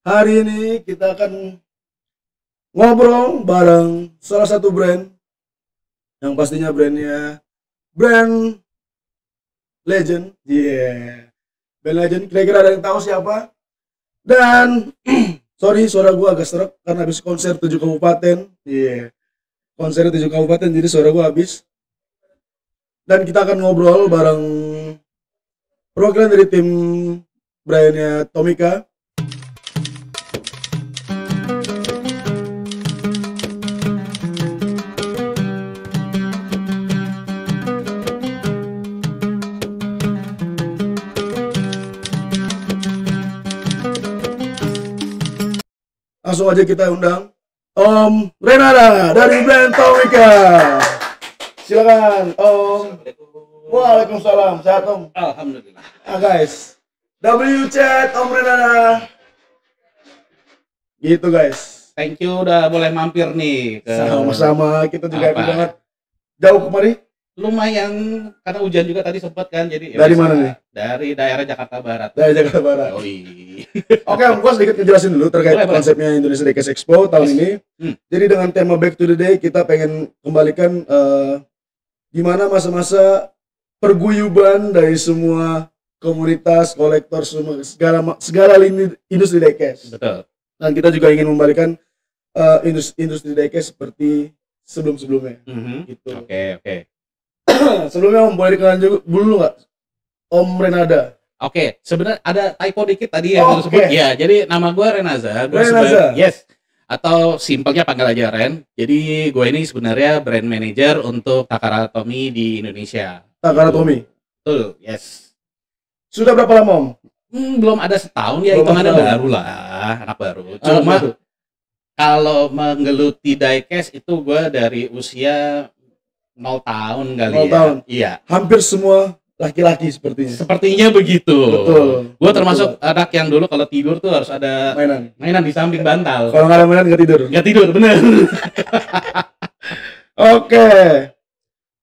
Hari ini kita akan ngobrol bareng salah satu brand yang pastinya brand legend. Brand legend. Kira-kira ada yang tahu siapa? Dan sorry suara gua agak serak karena habis konser 7 kabupaten. Konser 7 kabupaten jadi suara gua habis. Dan kita akan ngobrol bareng perwakilan dari tim brandnya Tomica. Langsung aja kita undang Om Renada dari brand Tomica. Silakan Om. Waalaikumsalam. Sehat Om? Alhamdulillah. Guys, WChat Om Renada. Gitu guys. Thank you udah boleh mampir nih ke Sama-sama, kita juga happy banget. Jauh kemari? Lumayan karena hujan juga tadi sempat kan, jadi Dari mana nih? Dari daerah Jakarta Barat. Dari Jakarta Barat. Yoi. Oke, Om, gua sedikit ngejelasin dulu terkait Boleh. konsepnya Indonesia Diecast Expo tahun ini. Jadi dengan tema Back to the Day kita pengen kembalikan gimana masa-masa perguyuban dari semua komunitas, kolektor, semua segala lini industri diecast. Betul. Dan kita juga ingin membalikan industri diecast seperti sebelum-sebelumnya. Gitu. Oke. Sebelumnya Om boleh dikenalan dulu nggak? Om Renada. Oke, sebenarnya ada typo dikit tadi yang Oke. disebut. Ya, jadi nama gue Renaza. Yes. Atau simpelnya panggil aja Ren. Jadi gue ini sebenarnya brand manager untuk Takara Tomy di Indonesia. Takara Tomy. Betul, yes. Sudah berapa lama Om? Belum ada setahun ya, Belum hitungannya setahun. baru lah, anak baru. Cuma kalau menggeluti diecast itu gue dari usia 0 tahun kali 0 ya. tahun. Iya. Hampir semua laki-laki sepertinya. Sepertinya begitu. Betul. Gue termasuk anak yang dulu kalau tidur tuh harus ada mainan di samping bantal. Kalau nggak ada mainan nggak tidur. Nggak tidur, bener. Oke.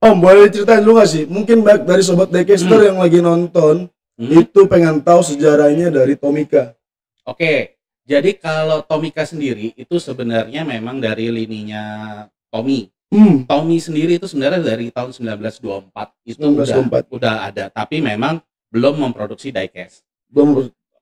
Om boleh ceritain dulu nggak sih? Mungkin baik dari sobat diecaster yang lagi nonton itu pengen tahu sejarahnya dari Tomica. Oke. Jadi kalau Tomica sendiri itu sebenarnya memang dari lininya Tommy. Tommy sendiri itu sebenarnya dari tahun 1924 itu 1924. udah ada, tapi memang belum memproduksi diecast.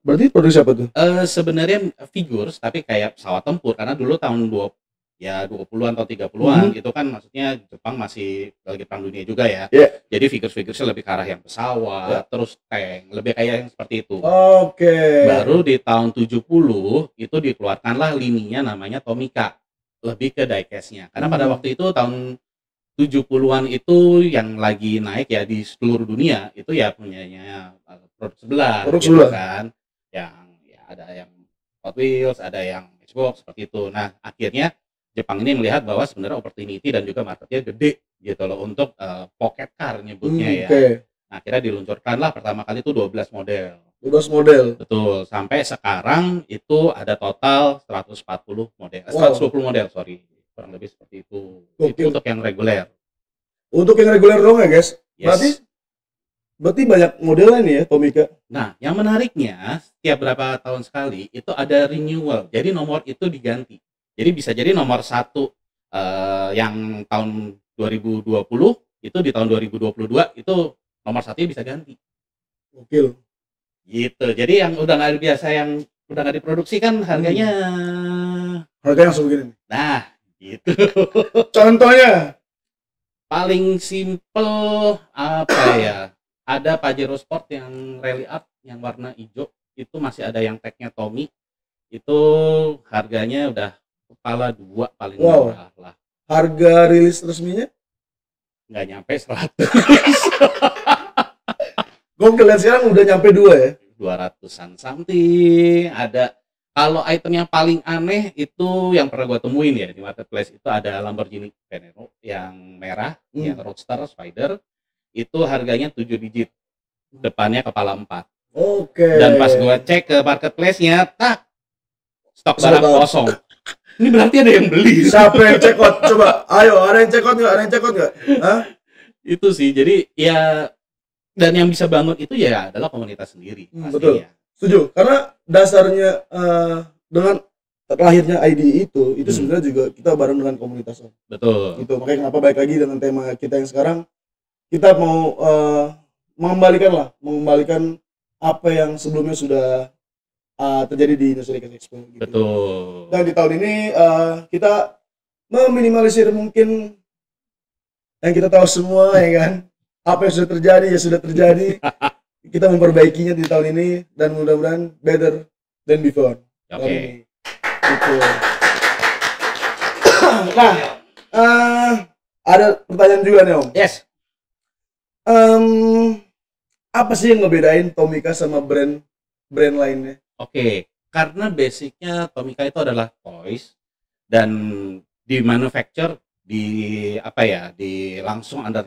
Berarti produksi apa tuh? Sebenarnya figures, tapi kayak pesawat tempur, karena dulu tahun 20-an atau 30-an itu kan maksudnya Jepang masih lagi perang dunia juga ya. Jadi figures-figuresnya lebih ke arah yang pesawat, terus tank, lebih kayak yang seperti itu. Oke. Baru di tahun 70 itu dikeluarkanlah lininya namanya Tomica, lebih ke diecast-nya. Karena pada waktu itu tahun 70-an itu yang lagi naik ya di seluruh dunia itu ya punyanya produk sebelah gitu kan. Yang ya ada yang Hot Wheels, ada yang Xbox seperti itu. Nah, akhirnya Jepang ini melihat bahwa sebenarnya opportunity dan juga marketnya gede gitu loh untuk pocket car nyebutnya ya. Nah, akhirnya diluncurkanlah pertama kali itu 12 model. 12 model. Betul, sampai sekarang itu ada total 140 model. 120 model, sorry. Kurang lebih seperti itu. Itu untuk yang reguler. Untuk yang reguler dong ya, guys. Yes. Berarti banyak modelnya nih ya, Tomica. Nah, yang menariknya, setiap berapa tahun sekali itu ada renewal. Jadi nomor itu diganti. Jadi bisa jadi nomor 1 yang tahun 2020 itu di tahun 2022 itu nomor 1-nya bisa ganti. Gokil. Gitu. Jadi yang udah nggak biasa, yang udah nggak diproduksi kan harganya langsung begini. Nah, gitu. Contohnya paling simple apa ya? Ada Pajero Sport yang Rally Art yang warna hijau itu masih ada yang tagnya Tommy. Itu harganya udah kepala 2 paling murah lah. Harga rilis resminya Nggak nyampe 100. Gokil, dan sekarang udah nyampe 2 ya? 200-an something. Ada, kalau item yang paling aneh itu yang pernah gua temuin ya di marketplace itu ada Lamborghini Veneno yang merah, yang Roadster Spider. Itu harganya 7 digit. Depannya kepala 4. Dan pas gua cek ke marketplace-nya, stok barang kosong. Ini berarti ada yang beli. Siapa yang check out? Coba, ayo, ada yang check out nggak? Hah? Itu sih, jadi ya. Dan yang bisa bangun itu ya adalah komunitas sendiri. Betul, setuju. Karena dasarnya dengan lahirnya ID itu Hmm. sebenarnya juga kita bareng dengan komunitas Om. Betul. Gitu. Makanya kenapa balik lagi dengan tema kita yang sekarang, kita mau mengembalikan apa yang sebelumnya sudah terjadi di Indonesia Decals Expo gitu. Betul. Dan di tahun ini kita meminimalisir mungkin yang kita tahu semua ya kan, apa yang sudah terjadi ya sudah terjadi. Kita memperbaikinya di tahun ini dan mudah-mudahan better than before. Oke. Tahun ini. Gitu. Nah, ada pertanyaan juga nih Om. Yes. Apa sih yang ngebedain Tomica sama brand lainnya? Oke, karena basicnya Tomica itu adalah toys dan di manufacture di apa ya, di langsung under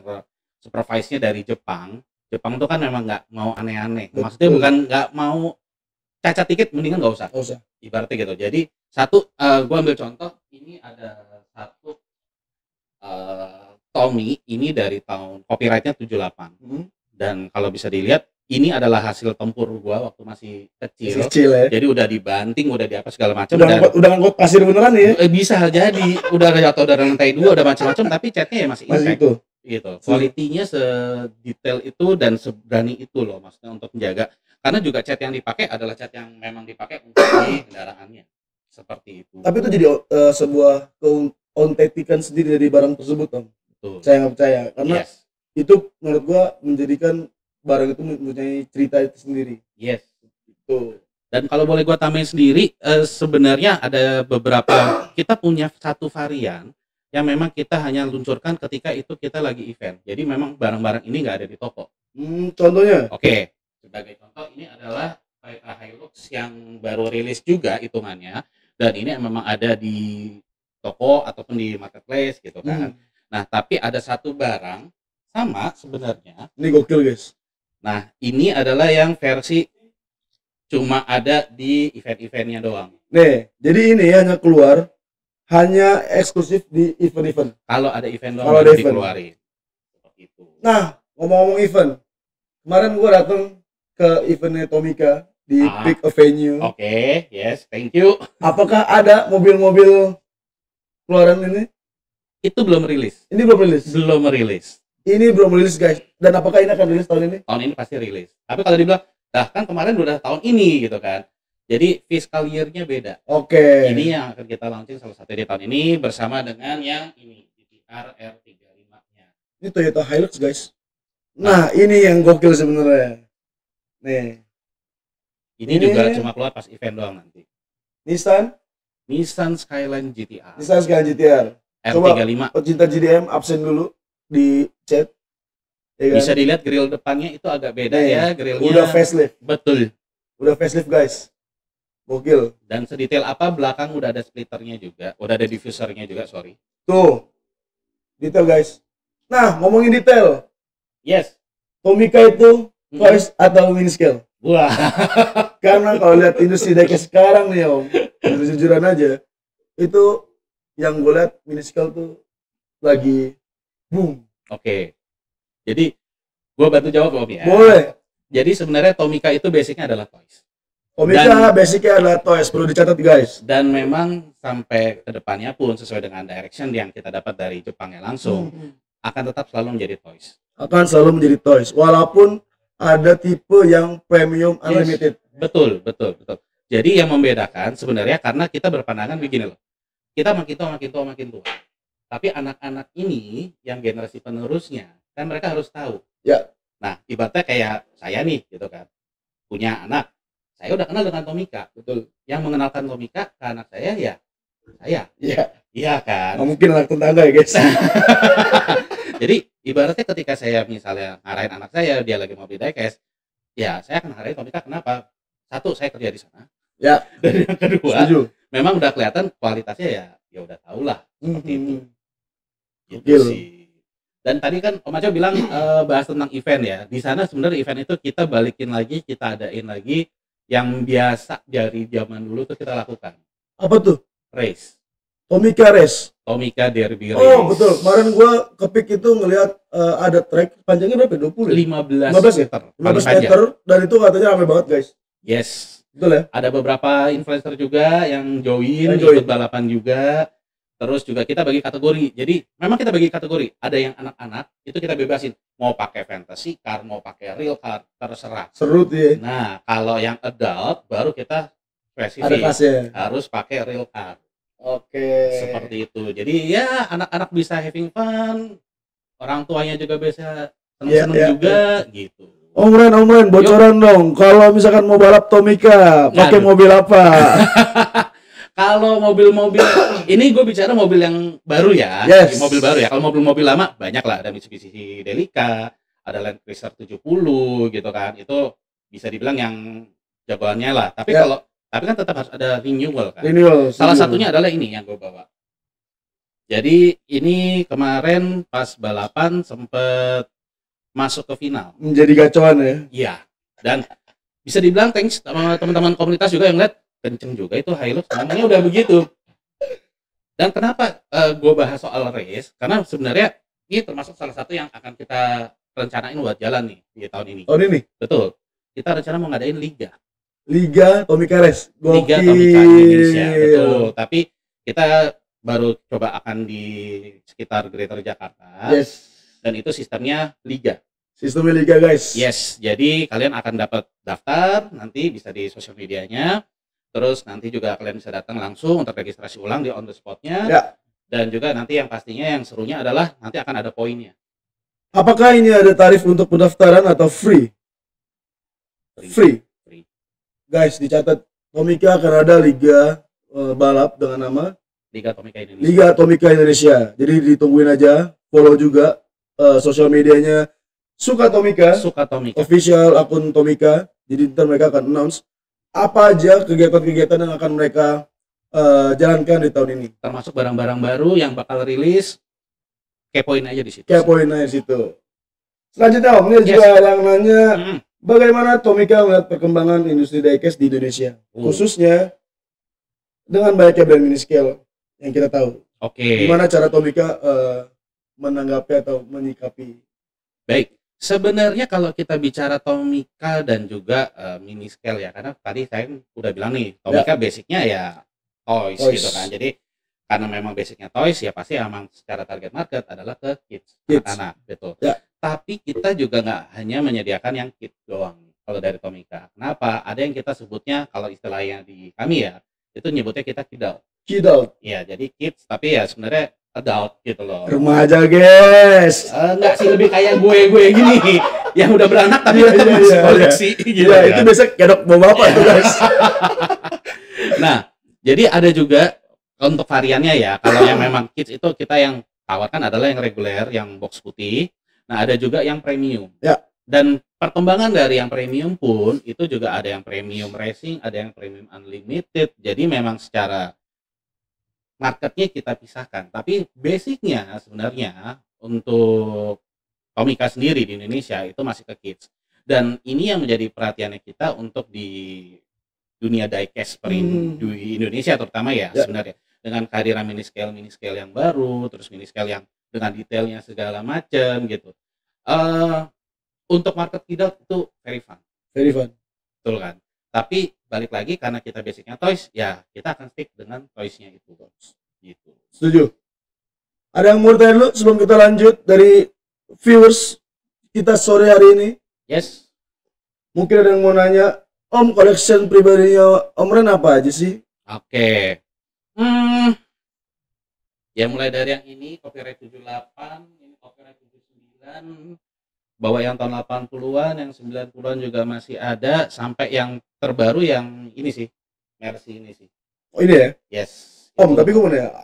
supervise-nya dari Jepang. Jepang itu kan memang nggak mau aneh-aneh. Maksudnya Betul. bukan nggak mau cacat dikit, mendingan nggak usah. Nggak usah. Ibaratnya gitu. Jadi satu, gua ambil contoh, ini ada satu Tommy, ini dari tahun copyright-nya 78. Dan kalau bisa dilihat, ini adalah hasil tempur gua waktu masih kecil. Kecil ya. Jadi udah dibanting, udah di apa segala macam. Udah ngangkut pasir beneran ya? Bisa jadi, udah jatuh dari lantai 2, udah macam-macam, tapi catnya ya masih Masih intact. itu. Gitu. Kualitinya sedetail itu dan seberani itu loh, maksudnya untuk menjaga. Karena juga cat yang dipakai adalah cat yang memang dipakai untuk di kendaraannya. Seperti itu. Tapi itu jadi sebuah keautentikan sendiri dari barang tersebut Om. Betul. Saya nggak percaya karena Yes. itu menurut gua menjadikan barang itu mempunyai cerita itu sendiri. Yes. Itu. Dan kalau boleh gua tambahin sendiri, sebenarnya ada beberapa, kita punya satu varian yang memang kita hanya luncurkan ketika itu kita lagi event. Jadi memang barang-barang ini nggak ada di toko. Contohnya? Oke. Sebagai contoh, ini adalah Toyota Hilux yang baru rilis juga hitungannya, dan ini memang ada di toko ataupun di marketplace gitu kan. Nah, tapi ada satu barang sama sebenarnya. Ini gokil guys. Nah, ini adalah yang versi cuma ada di event-eventnya doang. Nih, jadi ini hanya keluar hanya eksklusif di event-event. Kalau ada event doang Kalau ada baru event. dikeluarin. Seperti itu. Nah, ngomong-ngomong event, kemarin gua datang ke eventnya Tomica di Big Avenue. Oke, yes, thank you. Apakah ada mobil-mobil keluaran ini? Itu belum rilis. Ini belum rilis. Belum rilis. Ini belum rilis guys. Dan apakah ini akan rilis tahun ini? Tahun ini pasti rilis. Tapi kalau dibilang, dah kan kemarin udah tahun ini gitu kan. Jadi fiscal year-nya beda. Oke. Ini yang akan kita launching salah satu di tahun ini bersama dengan yang ini, GTR R35-nya. Ini Toyota Hilux guys. Nah, ini yang gokil sebenarnya. Nih, Ini juga cuma keluar pas event doang nanti. Nissan Skyline GTR Nissan Skyline GTR. R35. Pecinta GDM absen dulu di chat. Ya kan? Bisa dilihat grill depannya itu agak beda Nih, ya, grillnya. Udah facelift. Betul. Udah facelift guys. Gokil. Dan sedetail apa, belakang udah ada splitternya juga, udah ada diffusernya juga, sorry. Tuh. Detail guys. Nah, ngomongin detail. Yes. Tomica itu toys atau mini scale? Wah. Karena kalau lihat industri diecast sekarang nih Om, jujuran aja, itu yang gue lihat mini scale tuh lagi boom. Oke. Jadi gua bantu jawab Om ya. Boleh. Jadi sebenarnya Tomica itu basicnya adalah toys. Tomica basicnya adalah toys, perlu dicatat guys. Dan memang sampai kedepannya pun sesuai dengan direction yang kita dapat dari Jepangnya langsung, akan tetap selalu menjadi toys. Akan selalu menjadi toys, walaupun ada tipe yang premium unlimited. Betul. Jadi yang membedakan sebenarnya karena kita berpandangan begini loh. Kita makin tua. Tapi anak-anak ini yang generasi penerusnya, kan mereka harus tahu. Ya. Nah, ibaratnya kayak saya nih gitu kan. Punya anak. Saya udah kenal dengan Tomica. Betul. Yang mengenalkan Tomica ke anak saya ya saya. Iya. Iya kan. Nggak mungkin anak tetangga ya guys. Jadi ibaratnya ketika saya misalnya ngarahin anak saya, dia lagi mau beli diecast, ya saya akan ngarahin Tomica. Kenapa? Satu, saya kerja di sana. Ya. Dan yang kedua, Setuju. memang udah kelihatan kualitasnya ya udah tau lah seperti itu. Gitu Gokil. sih. Dan tadi kan Om Aco bilang bahas tentang event ya. Di sana sebenarnya event itu kita balikin lagi, kita adain lagi yang biasa dari zaman dulu tuh kita lakukan. Apa tuh? Race. Tomica Race. Tomica Derby Race. Oh betul. Kemarin gua kepik itu ngelihat ada track panjangnya berapa? 20 ya? 15 15 ya? meter. 15 meter dan itu katanya ramai banget guys. Yes. Betul ya? Ada beberapa influencer juga yang join, Yang join. ikut balapan juga. Terus juga kita bagi kategori. Jadi memang kita bagi kategori. Ada yang anak-anak itu kita bebasin. Mau pakai fantasy car, mau pakai real car, terserah. Seru tuh ya. Nah, kalau yang adult baru kita Ada spesifik kelasnya. harus pakai real car. Oke. Seperti itu. Jadi ya anak-anak bisa having fun, orang tuanya juga bisa seneng-seneng Iya, juga gitu. Om Ren, bocoran dong. Kalau misalkan mau balap Tomica, pakai Aduh. mobil apa? Kalau mobil-mobil ini gue bicara mobil yang baru ya. Yes. Mobil baru ya. Kalau mobil-mobil lama banyak lah, ada Mitsubishi Delica, ada Land Cruiser 70 gitu kan. Itu bisa dibilang yang jagoannya lah. Tapi Ya. tapi kan tetap harus ada renewal kan. Renewal. Salah satunya adalah ini yang gue bawa. Jadi ini kemarin pas balapan sempet masuk ke final. Menjadi gacauan ya. Iya. Dan bisa dibilang thanks sama teman-teman komunitas juga yang lihat kenceng juga itu Hilux, namanya udah begitu. Dan kenapa gue bahas soal race? Karena sebenarnya ini termasuk salah satu yang akan kita rencanain buat jalan nih di tahun ini. Tahun ini Betul. Kita rencana mau ngadain Liga Tomica Race. Liga Tomica Indonesia. Betul. Tapi kita baru coba akan di sekitar Greater Jakarta. Yes. Dan itu sistemnya liga. Sistemnya liga guys. Yes. Jadi kalian akan dapat daftar nanti bisa di sosial medianya. Terus nanti juga kalian bisa datang langsung untuk registrasi ulang di on the spot-nya. Ya. Dan juga nanti yang pastinya yang serunya adalah nanti akan ada poinnya. Apakah ini ada tarif untuk pendaftaran atau free? Free. Guys, dicatat Tomica akan ada liga balap dengan nama Liga Tomica Indonesia. Liga Tomica Indonesia. Jadi ditungguin aja, follow juga sosial medianya Suka Tomica, official akun Tomica. Jadi ntar mereka akan announce apa aja kegiatan-kegiatan yang akan mereka jalankan di tahun ini. Termasuk barang-barang baru yang bakal rilis. Kepoin aja di situ. Kepoin aja di situ. Selanjutnya Om, ini juga yang nanya bagaimana Tomica melihat perkembangan industri diecast di Indonesia, khususnya dengan banyaknya brand mini scale yang kita tahu. Oke. Gimana cara Tomica menanggapi atau menyikapi? Baik. Sebenarnya kalau kita bicara Tomica dan juga mini scale ya, karena tadi saya udah bilang nih, Tomica basicnya ya toys gitu kan. Jadi karena memang basicnya toys ya pasti emang secara target market adalah ke kids. Anak-anak, betul. Ya. Tapi kita juga nggak hanya menyediakan yang kids doang kalau dari Tomica. Kenapa? Ada yang kita sebutnya kalau istilahnya di kami ya, itu nyebutnya kita kidult. Iya, jadi kids tapi ya sebenarnya adult gitu loh. Remaja guys. Enggak sih, lebih kayak gue gini yang udah beranak tapi tetap masih koleksi gitu ya, kan. itu biasa kedok bawa apa tuh guys. Nah, jadi ada juga untuk variannya ya. Kalau yang memang kids itu kita yang tawarkan adalah yang reguler, yang box putih. Nah, ada juga yang premium. Ya. Dan perkembangan dari yang premium pun itu juga ada yang premium racing, ada yang premium unlimited. Jadi memang secara marketnya kita pisahkan, tapi basicnya sebenarnya untuk Tomica sendiri di Indonesia itu masih ke kids. Dan ini yang menjadi perhatiannya kita untuk di dunia diecast di Indonesia terutama ya sebenarnya, dengan kehadiran mini scale yang baru, terus mini scale yang dengan detailnya segala macam gitu. Untuk market kidult itu very fun, betul kan? Tapi balik lagi karena kita basicnya toys, ya kita akan stick dengan toysnya itu, gitu. Setuju. Ada yang mau tanya dulu sebelum kita lanjut dari viewers kita sore hari ini? Yes. Mungkin ada yang mau nanya, Om, collection pribadinya Om Ren apa aja sih? Oke. Ya mulai dari yang ini copyright 78, ini copyright 79, bawa yang tahun 80-an, yang 90-an juga masih ada, sampai yang terbaru yang ini sih, Mercy ini sih. Oh ini ya? Yes. Om, tapi gue mau nanya,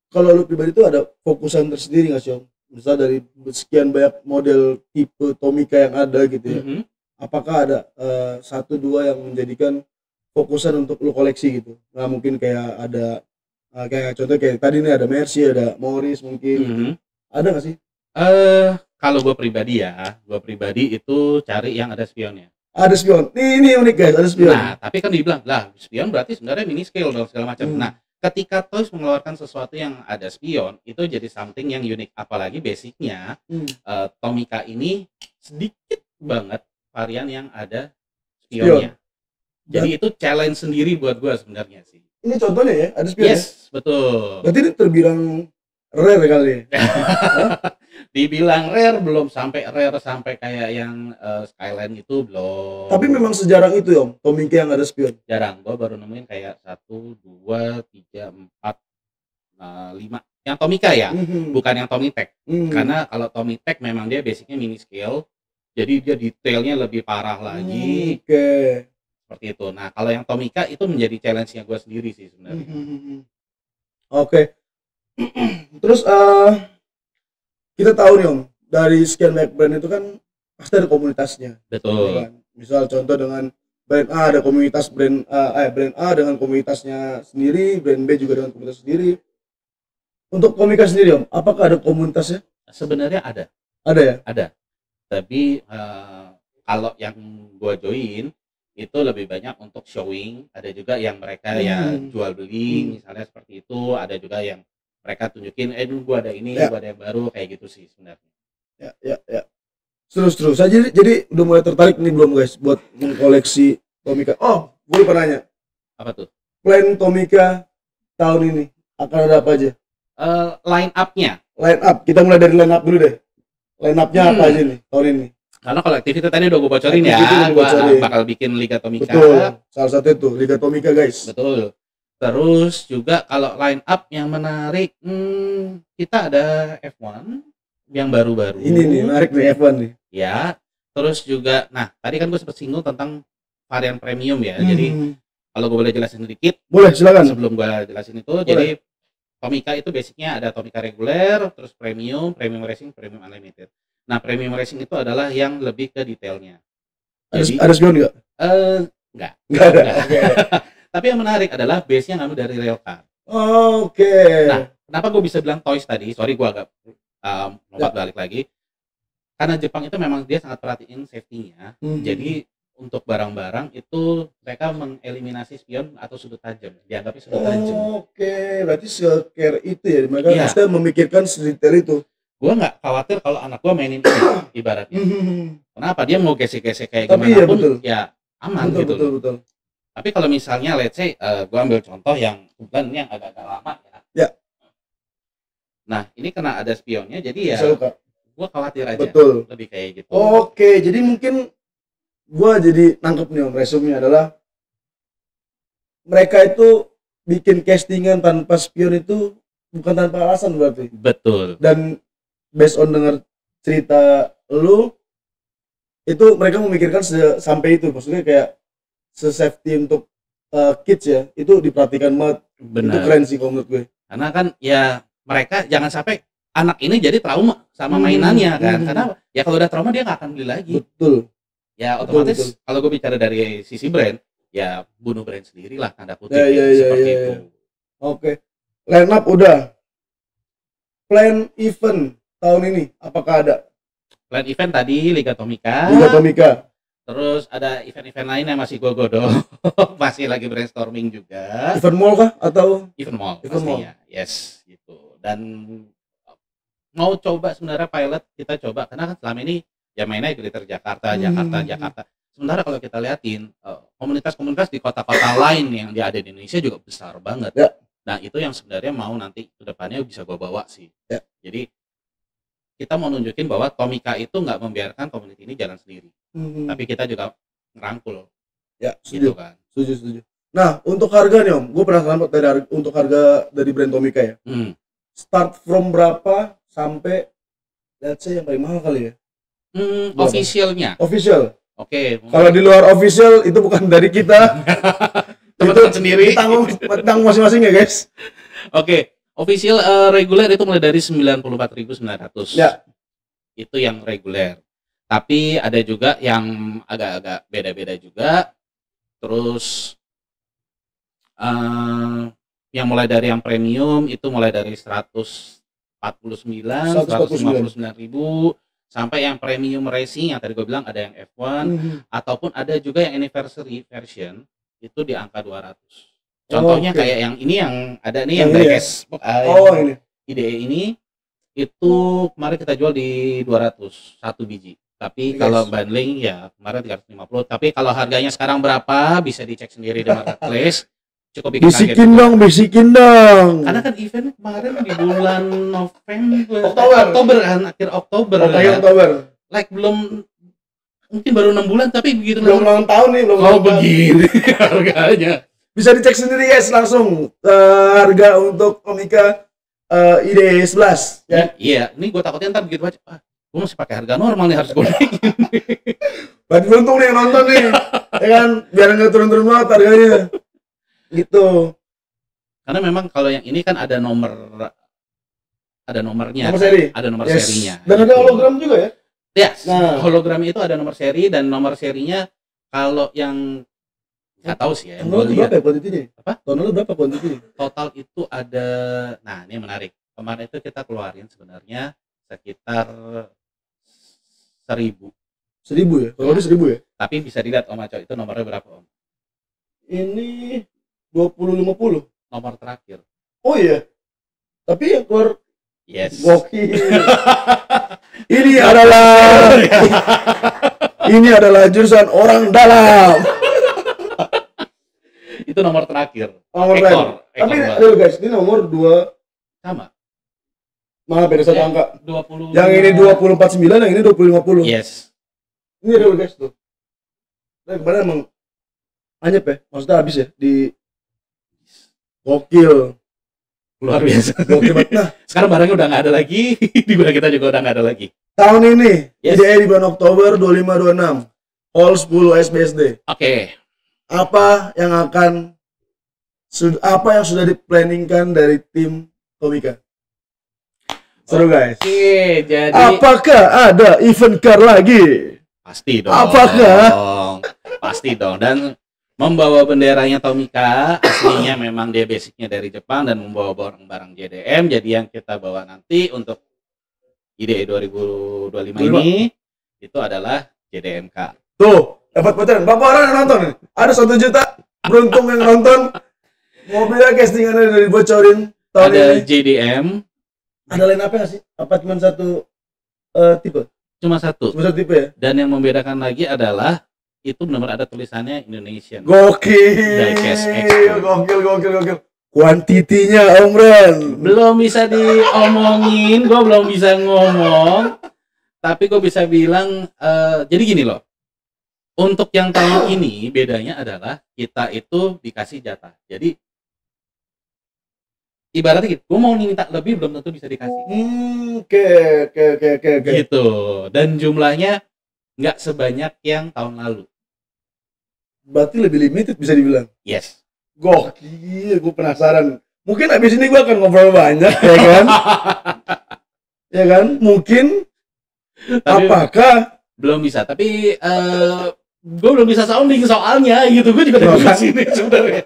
kalau lu pribadi itu ada fokusan tersendiri nggak sih Om? Misal dari sekian banyak model tipe Tomica yang ada gitu ya, apakah ada satu dua yang menjadikan fokusan untuk lu koleksi gitu? Nggak mungkin kayak ada kayak contoh kayak tadi nih ada Mercy, ada Morris mungkin, ada nggak sih? Kalau gue pribadi itu cari yang ada spionnya. Ada spion. Ini unik guys, ada spion. Nah, tapi kan dibilang lah spion berarti sebenarnya mini scale dong segala macam. Nah, ketika Toys mengeluarkan sesuatu yang ada spion, itu jadi something yang unik. Apalagi basicnya Tomica ini sedikit banget varian yang ada spionnya. Jadi itu challenge sendiri buat gua sebenarnya sih. Ini contohnya ya, ada spion ya? Yes, betul. Berarti ini terbilang rare kali ya? Dibilang rare, belum sampai rare sampai kayak yang Skyline itu belum. Tapi memang sejarang itu Om, Tomica yang ada spion. Jarang, gua baru nemuin kayak 1, 2, 3, 4, 5 yang Tomica ya, bukan yang Tomitech. Karena kalau Tomitech memang dia basicnya mini scale, jadi dia detailnya lebih parah lagi. Oke. Seperti itu. Nah, kalau yang Tomica itu menjadi challenge-nya gue sendiri sih sebenarnya. Oke. Terus kita tahu nih Om, dari sekian banyak brand itu kan pasti ada komunitasnya. Betul. Kan? Misal contoh dengan brand A ada komunitas brand A dengan komunitasnya sendiri, brand B juga dengan komunitas sendiri. Untuk Tomica sendiri Om, apakah ada komunitasnya? Sebenarnya ada. Ada ya? Ada. Tapi kalau yang gue join itu lebih banyak untuk showing, ada juga yang mereka ya jual beli misalnya seperti itu, ada juga yang mereka tunjukin dulu gua ada ini, gua ada yang baru kayak gitu sih sebenarnya. Ya. Terus saya jadi udah mulai tertarik nih belum guys buat mengkoleksi Tomica. Oh, gue lupa nanya. Apa tuh? Plan Tomica tahun ini akan ada apa aja? Line up-nya. Line up, kita mulai dari line up dulu deh. Line up-nya apa aja nih tahun ini? Karena kalau activity tadi udah gue bocorin ya, gue bakal bikin Liga Tomica. Betul, salah satu itu Liga Tomica guys. Betul. Terus juga kalau line up yang menarik, kita ada F1 yang baru-baru. Ini nih menarik nih F1 nih. Ya. Terus juga, nah tadi kan gue sempat singgung tentang varian premium ya. Jadi kalau gue boleh jelasin sedikit. Boleh, silakan. Sebelum gue jelasin itu, boleh. Jadi Tomica itu basicnya ada Tomica reguler, terus premium racing, premium unlimited. Nah, premium racing itu adalah yang lebih ke detailnya. Jadi, ada spion nggak? Enggak. Enggak ada. Okay. Tapi yang menarik adalah base-nya ngambil dari railcar. Oke. Nah, kenapa gue bisa bilang toys tadi? Sorry, gue agak lompat balik lagi. Karena Jepang itu memang dia sangat perhatiin safety-nya. Jadi untuk barang-barang itu mereka mengeliminasi spion atau sudut tajam, dianggapnya sudut tajam. Oke, berarti se-care itu ya, mereka pasti memikirkan sedetail itu. Gue nggak khawatir kalau anak gue mainin ini ibaratnya. Kenapa dia mau gesek-gesek kayak tapi gimana ya, pun betul. Ya aman betul, gitu. Betul. Tapi kalau misalnya let's say gue ambil contoh yang kebetulan ini yang agak-agak lama ya. Ya. Nah ini kena ada spionnya, jadi ya gue khawatir aja. Betul. Lebih kayak gitu. Oke, jadi mungkin gue jadi nangkep nih Om, resumenya adalah mereka itu bikin castingan tanpa spion itu bukan tanpa alasan berarti. Betul. Dan based on dengar cerita lu itu mereka memikirkan sampai itu, maksudnya kayak safety untuk kids ya, itu diperhatikan banget. Benar. Itu keren sih kalau menurut gue. Karena kan ya mereka jangan sampai anak ini jadi trauma sama mainannya kan. Karena ya kalau udah trauma dia nggak akan beli lagi. Betul. Ya otomatis kalau gue bicara dari sisi brand, ya bunuh brand sendiri lah tanda kutip seperti itu. Oke. Line up udah. Plan event tahun ini apakah ada? Plan event tadi Liga Tomica. Terus ada event-event lain yang masih gue godol. Masih lagi brainstorming juga. Event mall kah atau? Event mall pastinya. Yes, gitu. Dan mau coba sebenarnya pilot kita coba karena kan selama ini ya mainnya Glitter Jakarta. Sementara kalau kita liatin komunitas-komunitas di kota-kota lain yang ada di Indonesia juga besar banget. Ya. Nah itu yang sebenarnya mau nanti kedepannya bisa gue bawa sih. Ya. Jadi kita mau nunjukin bahwa Tomica itu nggak membiarkan komunitas ini jalan sendiri, tapi kita juga ngerangkul. Ya, setuju. Gitu kan. Setuju. Nah untuk harga nih Om, gue penasaran untuk harga dari brand Tomica ya. Start from berapa sampai let's say yang paling mahal kali ya? Officialnya. Official. Oke. Kalau di luar official itu bukan dari kita. Teman-teman sendiri. Tanggung masing-masing ya guys. Oke. Official reguler itu mulai dari 94.900. Ya. Itu yang reguler. Tapi ada juga yang agak-agak beda-beda juga. Terus yang mulai dari yang premium itu mulai dari 149.000 sampai yang premium racing yang tadi gue bilang ada yang F1 ataupun ada juga yang anniversary version itu di angka 200. Contohnya kayak yang ini yang ada nih yang diecast ini IDE ini itu kemarin kita jual di 200 satu biji. Tapi Yes. kalau bundling ya kemarin 350. Tapi kalau harganya sekarang berapa bisa dicek sendiri di marketplace. Cukup bikin kaget Bisikin juga. dong, bisikin dong. Karena kan event kemarin di bulan November, Oktober. Oktober kan, akhir Oktober Akhir kan. Oktober. Like belum, mungkin baru 6 bulan tapi begitu Belum ulang tahun nih, belum oh ulang tahun. begini harganya. Bisa dicek sendiri guys langsung harga untuk Tomica ID 11 ya. Iya, ini gue takutnya ntar begitu aja. Gue masih pakai harga normal nih, harus gue naikin. Berarti beruntung nih yang nonton nih. Ya kan, biar nggak turun-turun banget harganya. Gitu. Karena memang kalau yang ini kan ada nomornya, Nomor seri. ada nomor Yes. serinya. Dan ada gitu. hologram juga ya. Yes. Nah. Hologram itu ada nomor seri dan nomor serinya kalau yang nggak tahu sih ya. Yang gue Tahun lalu lihat berapa ya kuantitinya? Apa? Tahun lalu berapa kuantitinya? total itu ada. Nah ini yang menarik. Kemarin itu kita keluarin sebenarnya sekitar 1.000. 1000 ya. Kalau lebih 1000 ya. Tapi bisa dilihat Om Aco itu nomornya berapa Om? Ini 2050. Nomor terakhir. Oh iya. Tapi yang keluar Yes. gokil. Ini adalah jurusan orang dalam. Itu nomor terakhir. Nomor Ekor. lain. Tapi Ekor dulu guys, ini nomor 2 sama. malah beda satu Ya. angka. 20. Yang ini 2049, yang ini 2050. Yes. Ini real guys tuh. Nah, kemarin emang anyep ya, maksudnya habis ya di gokil. Luar biasa. Gokil banget. Nah, Sekarang barangnya udah nggak ada lagi. Di gudang kita juga udah nggak ada lagi. tahun ini Yes. IDE di bulan Oktober 2526. All 10 SBSD. Oke. Apa yang sudah diplanningkan dari tim Tomica? Seru guys. Oke, jadi Apakah ada event car lagi? pasti dong. Apakah? Pasti dong. Dan membawa benderanya Tomica, aslinya memang dia basicnya dari Jepang dan membawa barang-barang JDM. Jadi yang kita bawa nanti untuk IDE 2025 ini itu adalah JDM car. Tuh, dapat bocoran. Berapa orang yang nonton? Ada 1 juta beruntung yang nonton. Mobilnya castingannya udah dibocorin tahun Ada ini. JDM, Ada lain apa nggak sih? Apa cuma satu tipe? cuma satu. Cuma satu tipe ya? Dan yang membedakan lagi adalah itu benar ada tulisannya Indonesian. Diecast Gokil, Expo. gokil. Kuantitinya Om Ren. Belum bisa diomongin, gue belum bisa ngomong, tapi gue bisa bilang jadi gini loh, untuk yang tahun ini bedanya adalah kita itu dikasih jatah. Jadi ibaratnya gitu, gue mau minta lebih belum tentu bisa dikasih Oke. gitu, dan jumlahnya nggak sebanyak yang tahun lalu. Berarti lebih limited bisa dibilang. Yes. Gokil, gue penasaran. Mungkin abis ini gue akan ngobrol banyak, ya kan? Ya kan? Mungkin. Tapi Apakah? belum bisa, tapi gue belum bisa sounding soalnya gitu, gue juga Oh, dari kan? sini sebenarnya.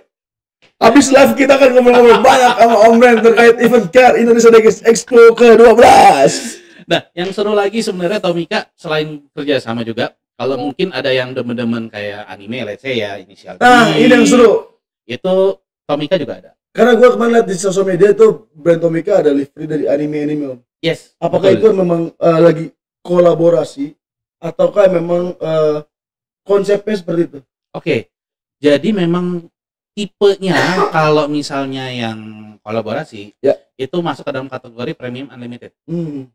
Abis live kita akan ngobrol-ngobrol banyak sama Om Ren terkait event car Indonesia Diecast Expo ke-12. Nah, yang seru lagi sebenarnya Tomica selain kerja sama juga, kalau mungkin ada yang demen-demen kayak anime, let's say ya, inisial D, Nah, ini yang seru. itu Tomica juga ada. Karena gue kemarin lihat di sosial media itu brand Tomica ada livery dari anime. Yes. Apakah betul. itu memang lagi kolaborasi ataukah memang konsepnya seperti itu? Oke. Jadi memang tipenya kalau misalnya yang kolaborasi Ya. itu masuk ke dalam kategori premium unlimited. Hmm.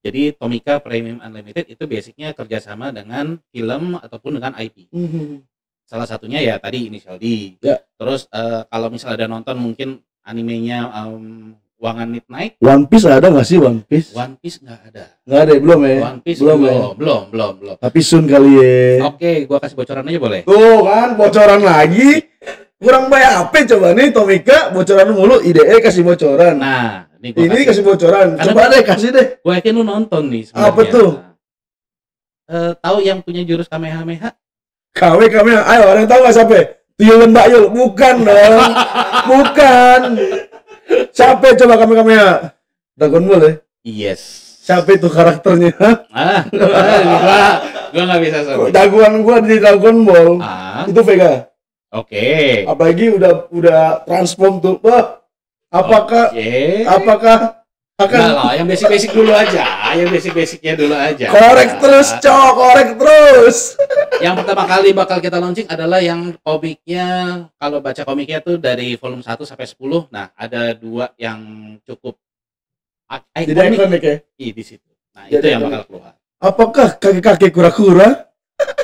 Jadi Tomica Premium Unlimited itu basicnya kerjasama dengan film ataupun dengan IP. Hmm. Salah satunya ya tadi Initial D. Ya. Terus kalau misalnya ada nonton mungkin animenya Wangan Midnight, One Piece ada nggak sih One Piece? One Piece nggak ada. Nggak ada ya? Belum ya? One Piece belum, ya? belum. Tapi soon kali ya. Oke, gua kasih bocoran aja boleh. Tuh kan, bocoran lagi. Kurang bayar apa coba nih Tomica, bocoran mulu, IDE kasih bocoran. Nah, ini Ini kasih bocoran. Karena Coba deh, kasih deh. Gua yakin lu nonton nih sebenarnya. Apa tuh? Tahu yang punya jurus Kamehameha? KW, ayo orang tahu nggak siapa? Tuyul dan Mbak Yul, bukan dong. Bukan. Siapa coba kami ya? Dragon Ball ya? Yes. Siapa itu karakternya? Gua nggak bisa sebut. Jagoan gua di Dragon Ball itu Vega. Oke. Apalagi udah transform tuh. Wah, apakah Oke. apakah Enggak lah, yang basic-basic dulu aja, yang basic-basicnya dulu aja. Korek terus, Cok, korek terus. Yang pertama kali bakal kita launching adalah yang komiknya, kalau baca komiknya tuh dari volume 1 sampai 10. Nah, ada 2 yang cukup Jadi ikonik ya. Di situ. Nah, Jadi itu yang bakal keluar. Apakah kakek-kakek kura-kura?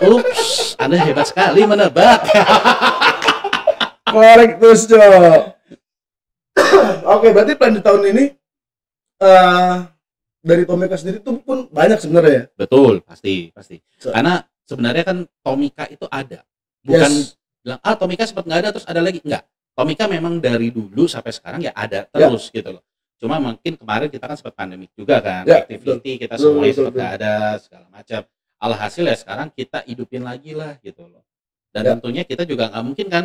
Ups, Anda hebat sekali menebak. Korek terus, Cok. Oke, berarti plan di tahun ini dari Tomika sendiri tuh pun banyak sebenarnya ya. Betul, pasti. So- Karena sebenarnya kan Tomika itu ada. Bukan Yes. bilang Tomika sempat nggak ada terus ada lagi. Enggak. Tomika memang dari dulu sampai sekarang ya ada terus gitu loh. Cuma mungkin kemarin kita kan sempat pandemik juga kan. Ya, Activity kita betul, semuanya betul, sempat nggak ada segala macam. Alhasil ya sekarang kita hidupin lagi lah gitu loh. Dan Ya. tentunya kita juga nggak mungkin kan,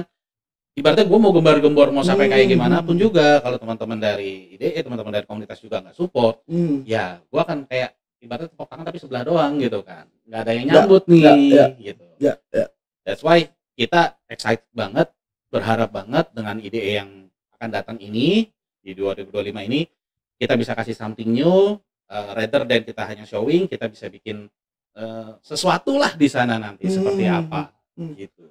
ibaratnya gue mau gembar-gembor mau sampai kayak gimana pun juga, kalau teman-teman dari IDE, teman-teman dari komunitas juga nggak support, ya gue akan kayak ibaratnya tepuk tangan tapi sebelah doang gitu kan, nggak ada yang nyambut gitu. Ya. That's why kita excited banget, berharap banget dengan IDE yang akan datang ini di 2025 ini kita bisa kasih something new, rather than kita hanya showing, kita bisa bikin sesuatu lah di sana nanti seperti apa gitu.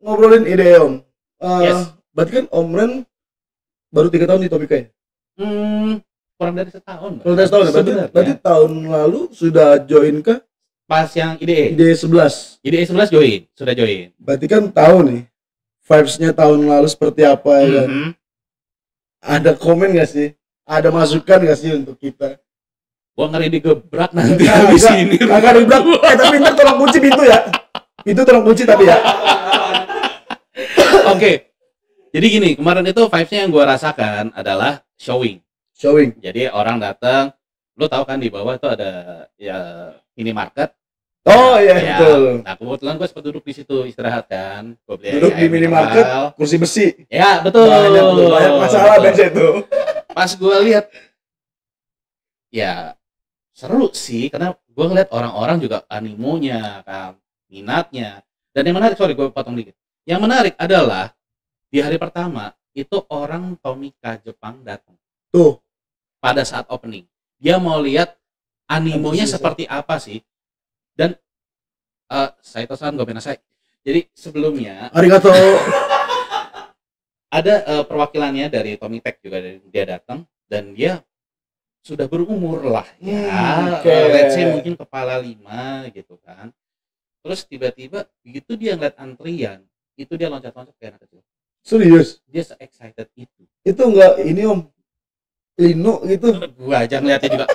Ngobrolin ide Om. Yes. Berarti kan Om Ren baru 3 tahun di Tomika ya? Kurang dari setahun. Kalau dari tahun ya? Berarti tahun lalu sudah join ke Pas yang IDE ide 11. IDE 11 sudah join. Berarti kan tahu nih vibes-nya tahun lalu seperti apa ya kan? Ada komen gak sih? Ada masukan gak sih untuk kita? Gua ngeri digebrak nanti habis ini. Kagak dibilang, tapi ntar tolong kunci pintu ya. Pintu tolong kunci tapi ya. Oke. Jadi gini, kemarin itu vibes-nya yang gua rasakan adalah showing. Jadi orang datang, lu tahu kan di bawah itu ada ya minimarket. Oh iya betul. Nah kebetulan gue sempat duduk di situ istirahat kan. Gua beli Duduk di air minimarket, mineral. kursi besi. Ya betul. Banyak masalah Betul. biasa itu. Pas gue lihat, ya seru sih karena gue ngeliat orang-orang juga animonya kan, minatnya. Dan yang menarik, sorry gue potong dikit, yang menarik adalah di hari pertama itu orang Tomika Jepang datang Tuh pada saat opening, dia mau lihat animonya seperti apa sih. Dan saya tosan gue penasai, jadi sebelumnya arigato. ada perwakilannya dari Tomitech juga, dia datang dan dia sudah berumur lah ya, let's say mungkin kepala 5 gitu kan. Terus tiba-tiba begitu dia ngeliat antrian, itu dia loncat-loncat kayak anak kecil. Serius? Dia se-excited itu. Itu enggak ini Om Lino gitu. Gua aja ngeliatnya juga,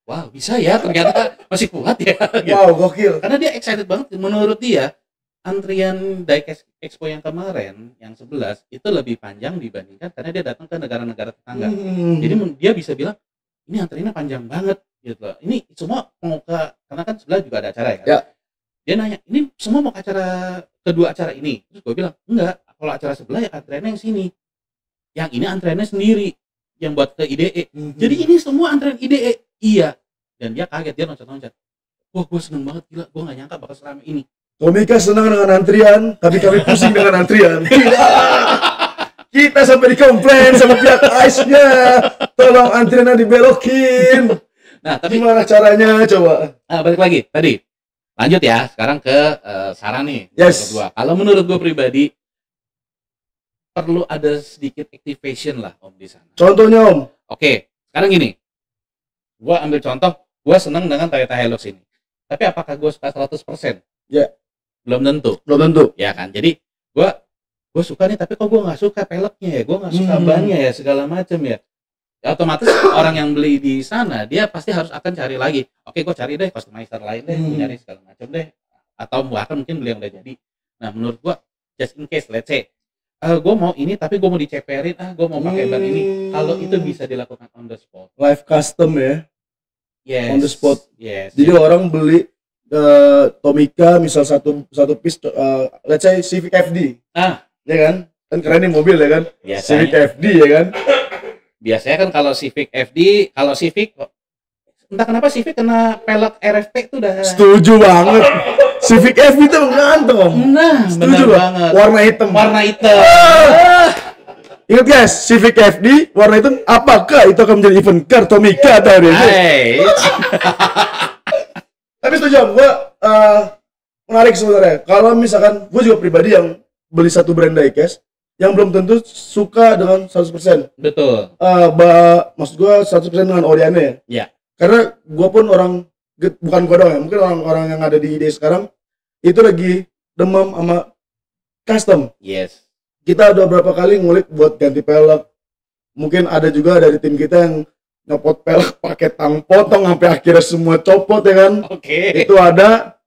wow bisa ya ternyata masih kuat ya gitu. Wow gokil. Karena dia excited banget. Menurut dia antrian Diecast Expo yang kemarin yang 11 itu lebih panjang dibandingkan karena dia datang ke negara-negara tetangga. Jadi dia bisa bilang ini antriannya panjang banget gitu loh. Ini semua mau ke, karena kan sebelah juga ada acara ya kan. Ya. Dia nanya, ini semua mau ke acara, kedua acara ini? Terus gue bilang, enggak, kalau acara sebelah ya antriannya yang sini. Yang ini antriannya sendiri yang buat ke IDE. Jadi ini semua antrian IDE. Iya. Dan dia kaget, dia loncat-loncat. Wah, gue seneng banget, gila, gue gak nyangka bakal seramai ini. Tomika senang dengan antrian, tapi kami pusing dengan antrian. Kita sampai dikomplain sama pihak ICE-nya. Tolong antriannya dibelokin. Nah, tapi gimana caranya coba? balik lagi tadi. Lanjut ya, sekarang ke saran nih. Yes. Kedua. Kalau menurut gue pribadi perlu ada sedikit activation lah Om di sana. Contohnya Om. Oke, sekarang gini. Gue ambil contoh, gue seneng dengan Toyota Hilux ini. Tapi apakah gue suka 100%? Ya. Belum tentu. Belum tentu. Ya kan, jadi gue suka nih, tapi kok gue nggak suka peleknya ya, gue nggak suka bannya ya, segala macem ya. Ya otomatis orang yang beli di sana dia pasti harus akan cari lagi. Oke, gue cari deh customizer lain deh, gue nyari segala macam deh, atau bahkan mungkin beli yang udah jadi. Nah menurut gue, just in case, let's say gue mau ini tapi gue mau diceperin, gue mau pakai ban ini, kalau itu bisa dilakukan on the spot, Live custom ya. yes, On the spot. yes. Jadi orang beli Tomika misal satu piece, let's say Civic FD, ya kan? Kan keren nih mobil ya kan? Civic FD ya kan? Biasanya kan kalau Civic FD, kalau Civic entah kenapa Civic kena pelek RFP itu udah. Setuju banget. Civic FD itu menggantung. Nah, setuju banget. Warna hitam. Warna hitam. Ingat guys, Civic FD warna hitam, apakah itu akan menjadi event car Tomica tahun ini? Tapi setuju, gue menarik sebenarnya. Kalau misalkan gue juga pribadi yang beli satu brand diecast yang belum tentu suka dengan 100%. Betul. Maksud gue 100% dengan Oriane ya. Ya. Karena gue pun bukan gue doang ya, mungkin orang-orang yang ada di ide sekarang itu lagi demam sama custom. Yes. Kita udah berapa kali ngulik buat ganti pelek. Mungkin ada juga dari tim kita yang nyopot pelek pakai tang potong sampai akhirnya semua copot ya kan. Oke. Itu ada.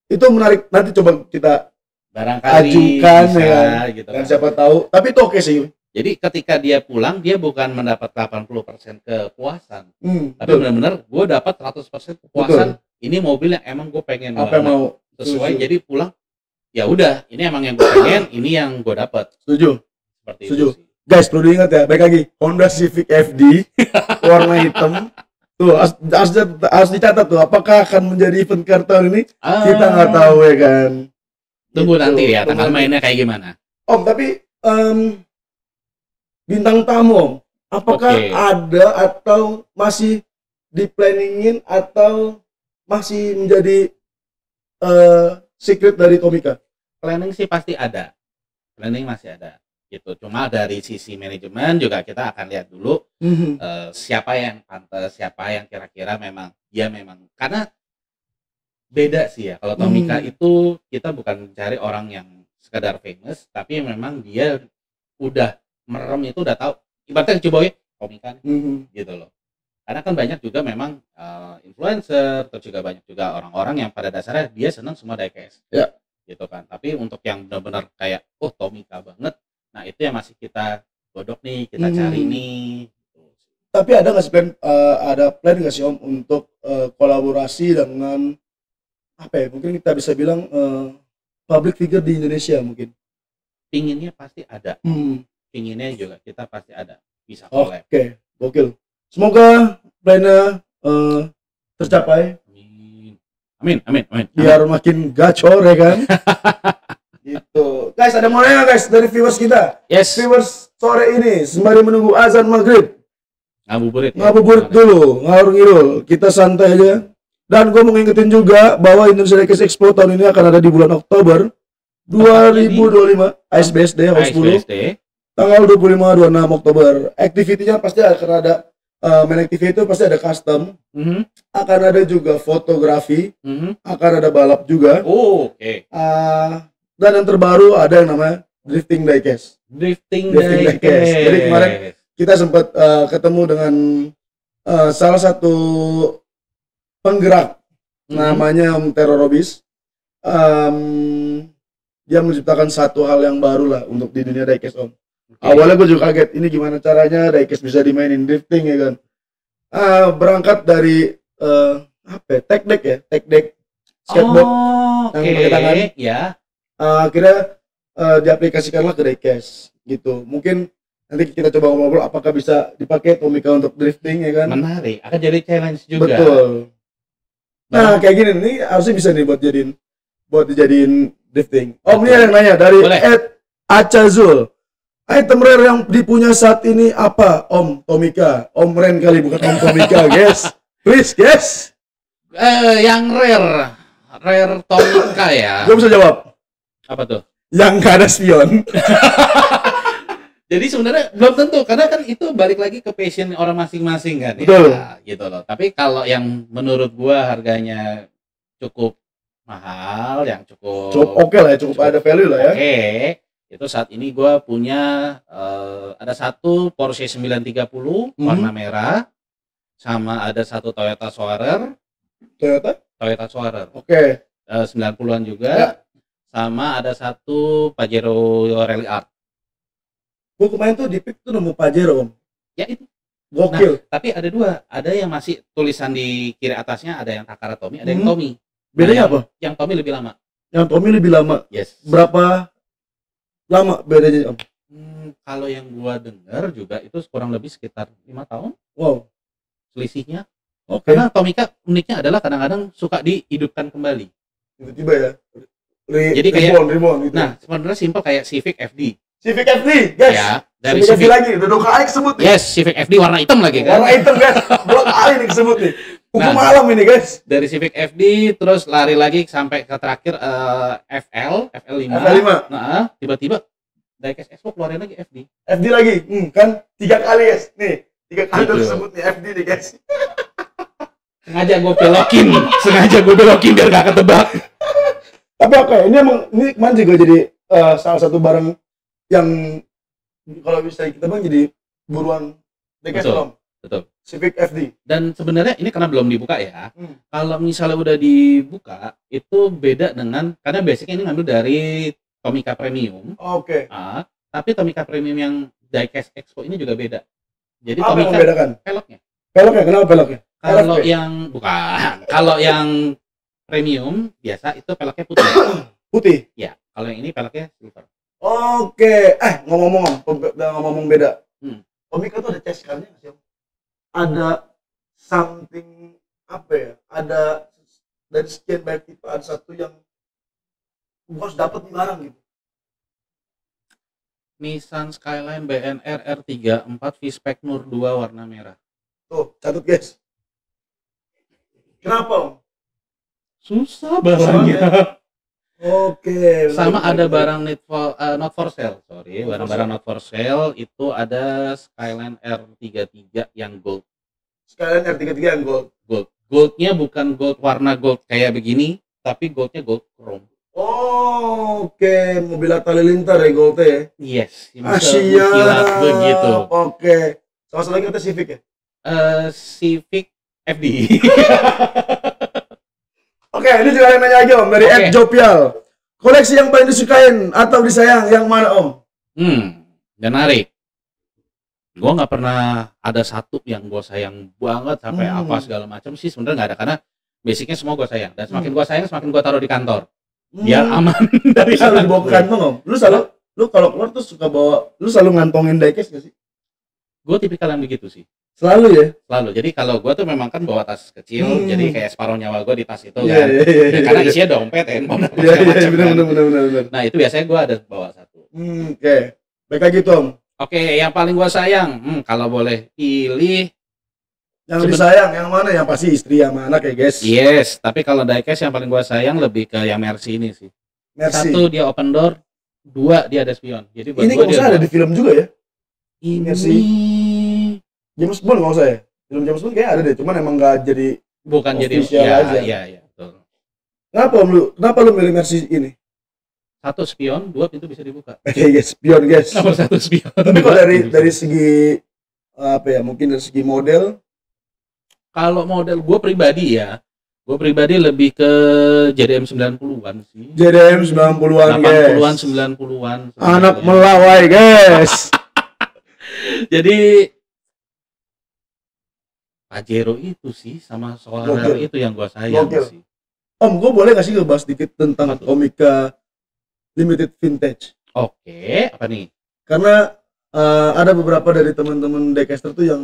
Itu menarik. Nanti coba kita barangkali ajukan bisa, ya kan. Gitu Dan kan. siapa tahu. Tapi itu oke sih. Jadi ketika dia pulang, dia bukan mendapat 80% kepuasan. Tapi betul. benar-benar gue dapat 100% kepuasan. Ini mobil yang emang gue pengen Apa yang mau sesuai. setuju. Jadi pulang, ya udah, ini emang yang gue pengen, ini yang gue dapat. Setuju. Seperti Setuju. itu sih. Guys, perlu diingat ya, baik lagi Honda Civic FD warna hitam. Tuh, harus dicatat tuh, apakah akan menjadi event car tahun ini? Kita nggak tahu ya kan. Tunggu Gitu. nanti ya, tanggal Tunggu nanti. mainnya kayak gimana. Om, tapi bintang tamu Om, apakah Oke. ada atau masih di-planningin atau masih menjadi secret dari Tomica? Planning sih pasti ada. Planning masih ada. Gitu. Cuma dari sisi manajemen juga kita akan lihat dulu siapa yang pantas, siapa yang kira-kira memang karena beda sih ya. Kalau Tomica itu kita bukan mencari orang yang sekedar famous, tapi memang dia udah merem itu udah tahu. Ibaratnya coba ya Tomica nih, gitu loh. Karena kan banyak juga memang influencer, terus juga banyak juga orang-orang yang pada dasarnya dia senang semua diecast. Ya. Gitu kan. Tapi untuk yang benar-benar kayak Tomica banget, nah itu yang masih kita godok nih, kita cari nih. Tapi ada nggak sih plan nggak sih Om untuk kolaborasi dengan apa ya? Mungkin kita bisa bilang public figure di Indonesia mungkin. Pinginnya pasti ada. Pinginnya juga kita pasti ada. Bisa collab. Oke, gokil. Semoga plannya tercapai. Amin. Biar makin gacor ya kan. Gitu. Guys, ada mau nanya guys dari viewers kita. Yes. Viewers sore ini sembari menunggu azan maghrib. Ngabuburit. Ngabuburit dulu, ngalur ngidul. Kita santai aja. Dan gue mau ngingetin juga bahwa Indonesia Diecast Expo tahun ini akan ada di bulan Oktober 2025. ASBSD House 10. Tanggal 25-26 Oktober. Activity-nya pasti akan ada main activity itu pasti ada custom. Akan ada juga fotografi. Akan ada balap juga. Oke. Dan yang terbaru ada yang namanya drifting diecast. Drifting diecast. Jadi kemarin kita sempat ketemu dengan salah satu penggerak namanya Om Teror Robis. Dia menciptakan satu hal yang baru lah untuk di dunia diecast Om. Awalnya gue juga kaget, ini gimana caranya diecast bisa dimainin drifting ya kan. Berangkat dari tech deck skateboard yang pakai tangan. Ya. Akhirnya diaplikasikanlah ke diecast gitu. Mungkin nanti kita coba ngobrol apakah bisa dipakai Tomica untuk drifting ya kan. Menarik, akan jadi challenge juga. Betul. Nah, kayak gini nih harusnya bisa nih buat dijadiin drifting. Om, ini ada yang nanya dari @acazul. Item rare yang dipunya saat ini apa? Om Tomica. Om Ren kali bukan Om Tomica, guys. Please, guys. Yang rare Tomica ya. Gue bisa jawab. Apa tuh? Yang nggak ada spion. Jadi sebenarnya belum tentu, karena kan itu balik lagi ke passion orang masing-masing kan. Betul. Ya, gitu loh. Tapi kalau yang menurut gua harganya cukup mahal, yang cukup Oke lah ya, cukup ada value lah ya. Oke. Itu saat ini gua punya ada satu Porsche 930 warna merah, sama ada satu Toyota Soarer. Toyota Soarer. Oke. 90-an juga. Ya. Sama ada satu Pajero Rally Art. Gue kemarin tuh di pick tuh nemu Pajero Om. Ya itu. Gokil. Nah, tapi ada dua. Ada yang masih tulisan di kiri atasnya, ada yang Takara Tommy, ada yang Tommy. Bedanya apa? Yang Tommy lebih lama. Yang Tommy lebih lama. Yes. Berapa lama bedanya Om? Kalau yang gua dengar juga itu kurang lebih sekitar 5 tahun. Wow. Selisihnya. Oke. Karena Tomica uniknya adalah kadang-kadang suka dihidupkan kembali. Tiba-tiba ya. Jadi kayak reborn gitu. Nah, sebenarnya simpel kayak Civic FD. Civic FD, guys. Ya, Dari Civic FD Civic. lagi, udah 2 kali kesebut nih. Yes, Civic FD warna hitam lagi kan. Warna hitam guys, 2 kali nih kesebut nih. Hukum Nah. malam ini guys. Dari Civic FD terus lari lagi sampai ke terakhir FL5. FL5. Nah, tiba-tiba Diecast Expo keluarin lagi FD. FD lagi, kan 3 kali guys. Nih, 3 kali udah Gitu. kesebut nih FD nih guys. Sengaja gue belokin biar gak ketebak. Tapi oke, ini emang ini kemarin juga jadi salah satu barang yang kalau bisa kita bang jadi buruan Diecast Betul, Om. betul. Civic FD. Dan sebenarnya ini karena belum dibuka ya. Hmm. Kalau misalnya udah dibuka, itu beda dengan karena basicnya ini ngambil dari Tomica Premium. Oke. Tapi Tomica Premium yang Diecast Expo ini juga beda. Jadi Apa yang Tomica membedakan? peloknya. Peloknya, kenapa peloknya? Kalau LFP? yang bukan, kalau yang premium biasa itu peleknya putih. Putih. Ya, kalau yang ini peleknya silver. Oke. Ngomong-ngomong beda. Hmm. Tomica tuh ada chest car-nya nggak sih, Om? Ada something apa ya? Ada dari sekian banyak tipe ada satu yang gua harus dapat nih barang gitu. Nissan Skyline BNR R34 V-Spec Nur 2 warna merah. Tuh, catat guys. Kenapa, Om? Susah barangnya. Oke. Sama benar, ada benar. barang not for sale, sorry, barang-barang not for sale itu ada Skyline R33 yang gold. Sekalian R33 yang gold. Goldnya bukan gold warna gold kayak begini, tapi goldnya gold chrome. Oh, oke. Mobil Atta Halilintar ya goldnya ya. Yes, Asia. kilat begitu. Oke. Sama satu lagi kata Civic ya. Civic FD. Oke, ini juga ada yang nanya aja Om dari Oke. Ed Jopial. Koleksi yang paling disukain atau disayang yang mana Om? Menarik. Gue nggak pernah ada satu yang gue sayang banget sampai apa segala macam sih sebenarnya nggak ada karena basicnya semua gue sayang dan semakin gue sayang semakin gue taruh di kantor biar aman dari Selalu anak dibawa ke gue. kantong Om. Lu kalau keluar tuh suka bawa, lu selalu ngantongin diecast gak sih? Gue tipikal yang begitu sih. Selalu ya? Selalu. Jadi kalau gue tuh memang kan bawa tas kecil, jadi kayak separuh nyawa gue di tas itu Iya, kan. iya, iya, Ya, karena iya. isinya dompet, handphone, apa Iya, segala iya, macam benar, kan. benar. Nah itu biasanya gue ada bawa satu. Oke. Baik lagi tuh Om. Oke, yang paling gue sayang, kalau boleh pilih, Yang lebih sayang yang mana? Yang pasti istri sama anak ya guys. yes. Tapi kalau diecast yang paling gue sayang lebih ke yang Mercy ini sih. Merci. Satu dia open door, dua dia ada spion. Jadi buat Ini gua kalau dia usah ada dua. di film juga ya. Ini Merci. James Bond kalau usah ya. Film James Bond kayak ada deh, cuman emang nggak jadi. bukan jadi Official aja. ya, betul. Kenapa lu milih Mercy ini? Satu spion, dua pintu bisa dibuka. Oke guys, spion guys. Nomor satu spion. Tapi dua kalau pintu bisa dari segi apa ya? Mungkin dari segi model. Kalau model gue pribadi lebih ke JDM 90-an sih. JDM 90-an guys. 80-an, 90-an. Anak melawai guys. Jadi Pajero itu sih sama Solar Gokil. itu yang gue sayang Gokil. sih. Om, gue boleh nggak sih ngebahas dikit tentang Apa tuh? Tomica Limited Vintage? Oke, apa nih? Karena ada beberapa dari teman-teman Diecaster tuh yang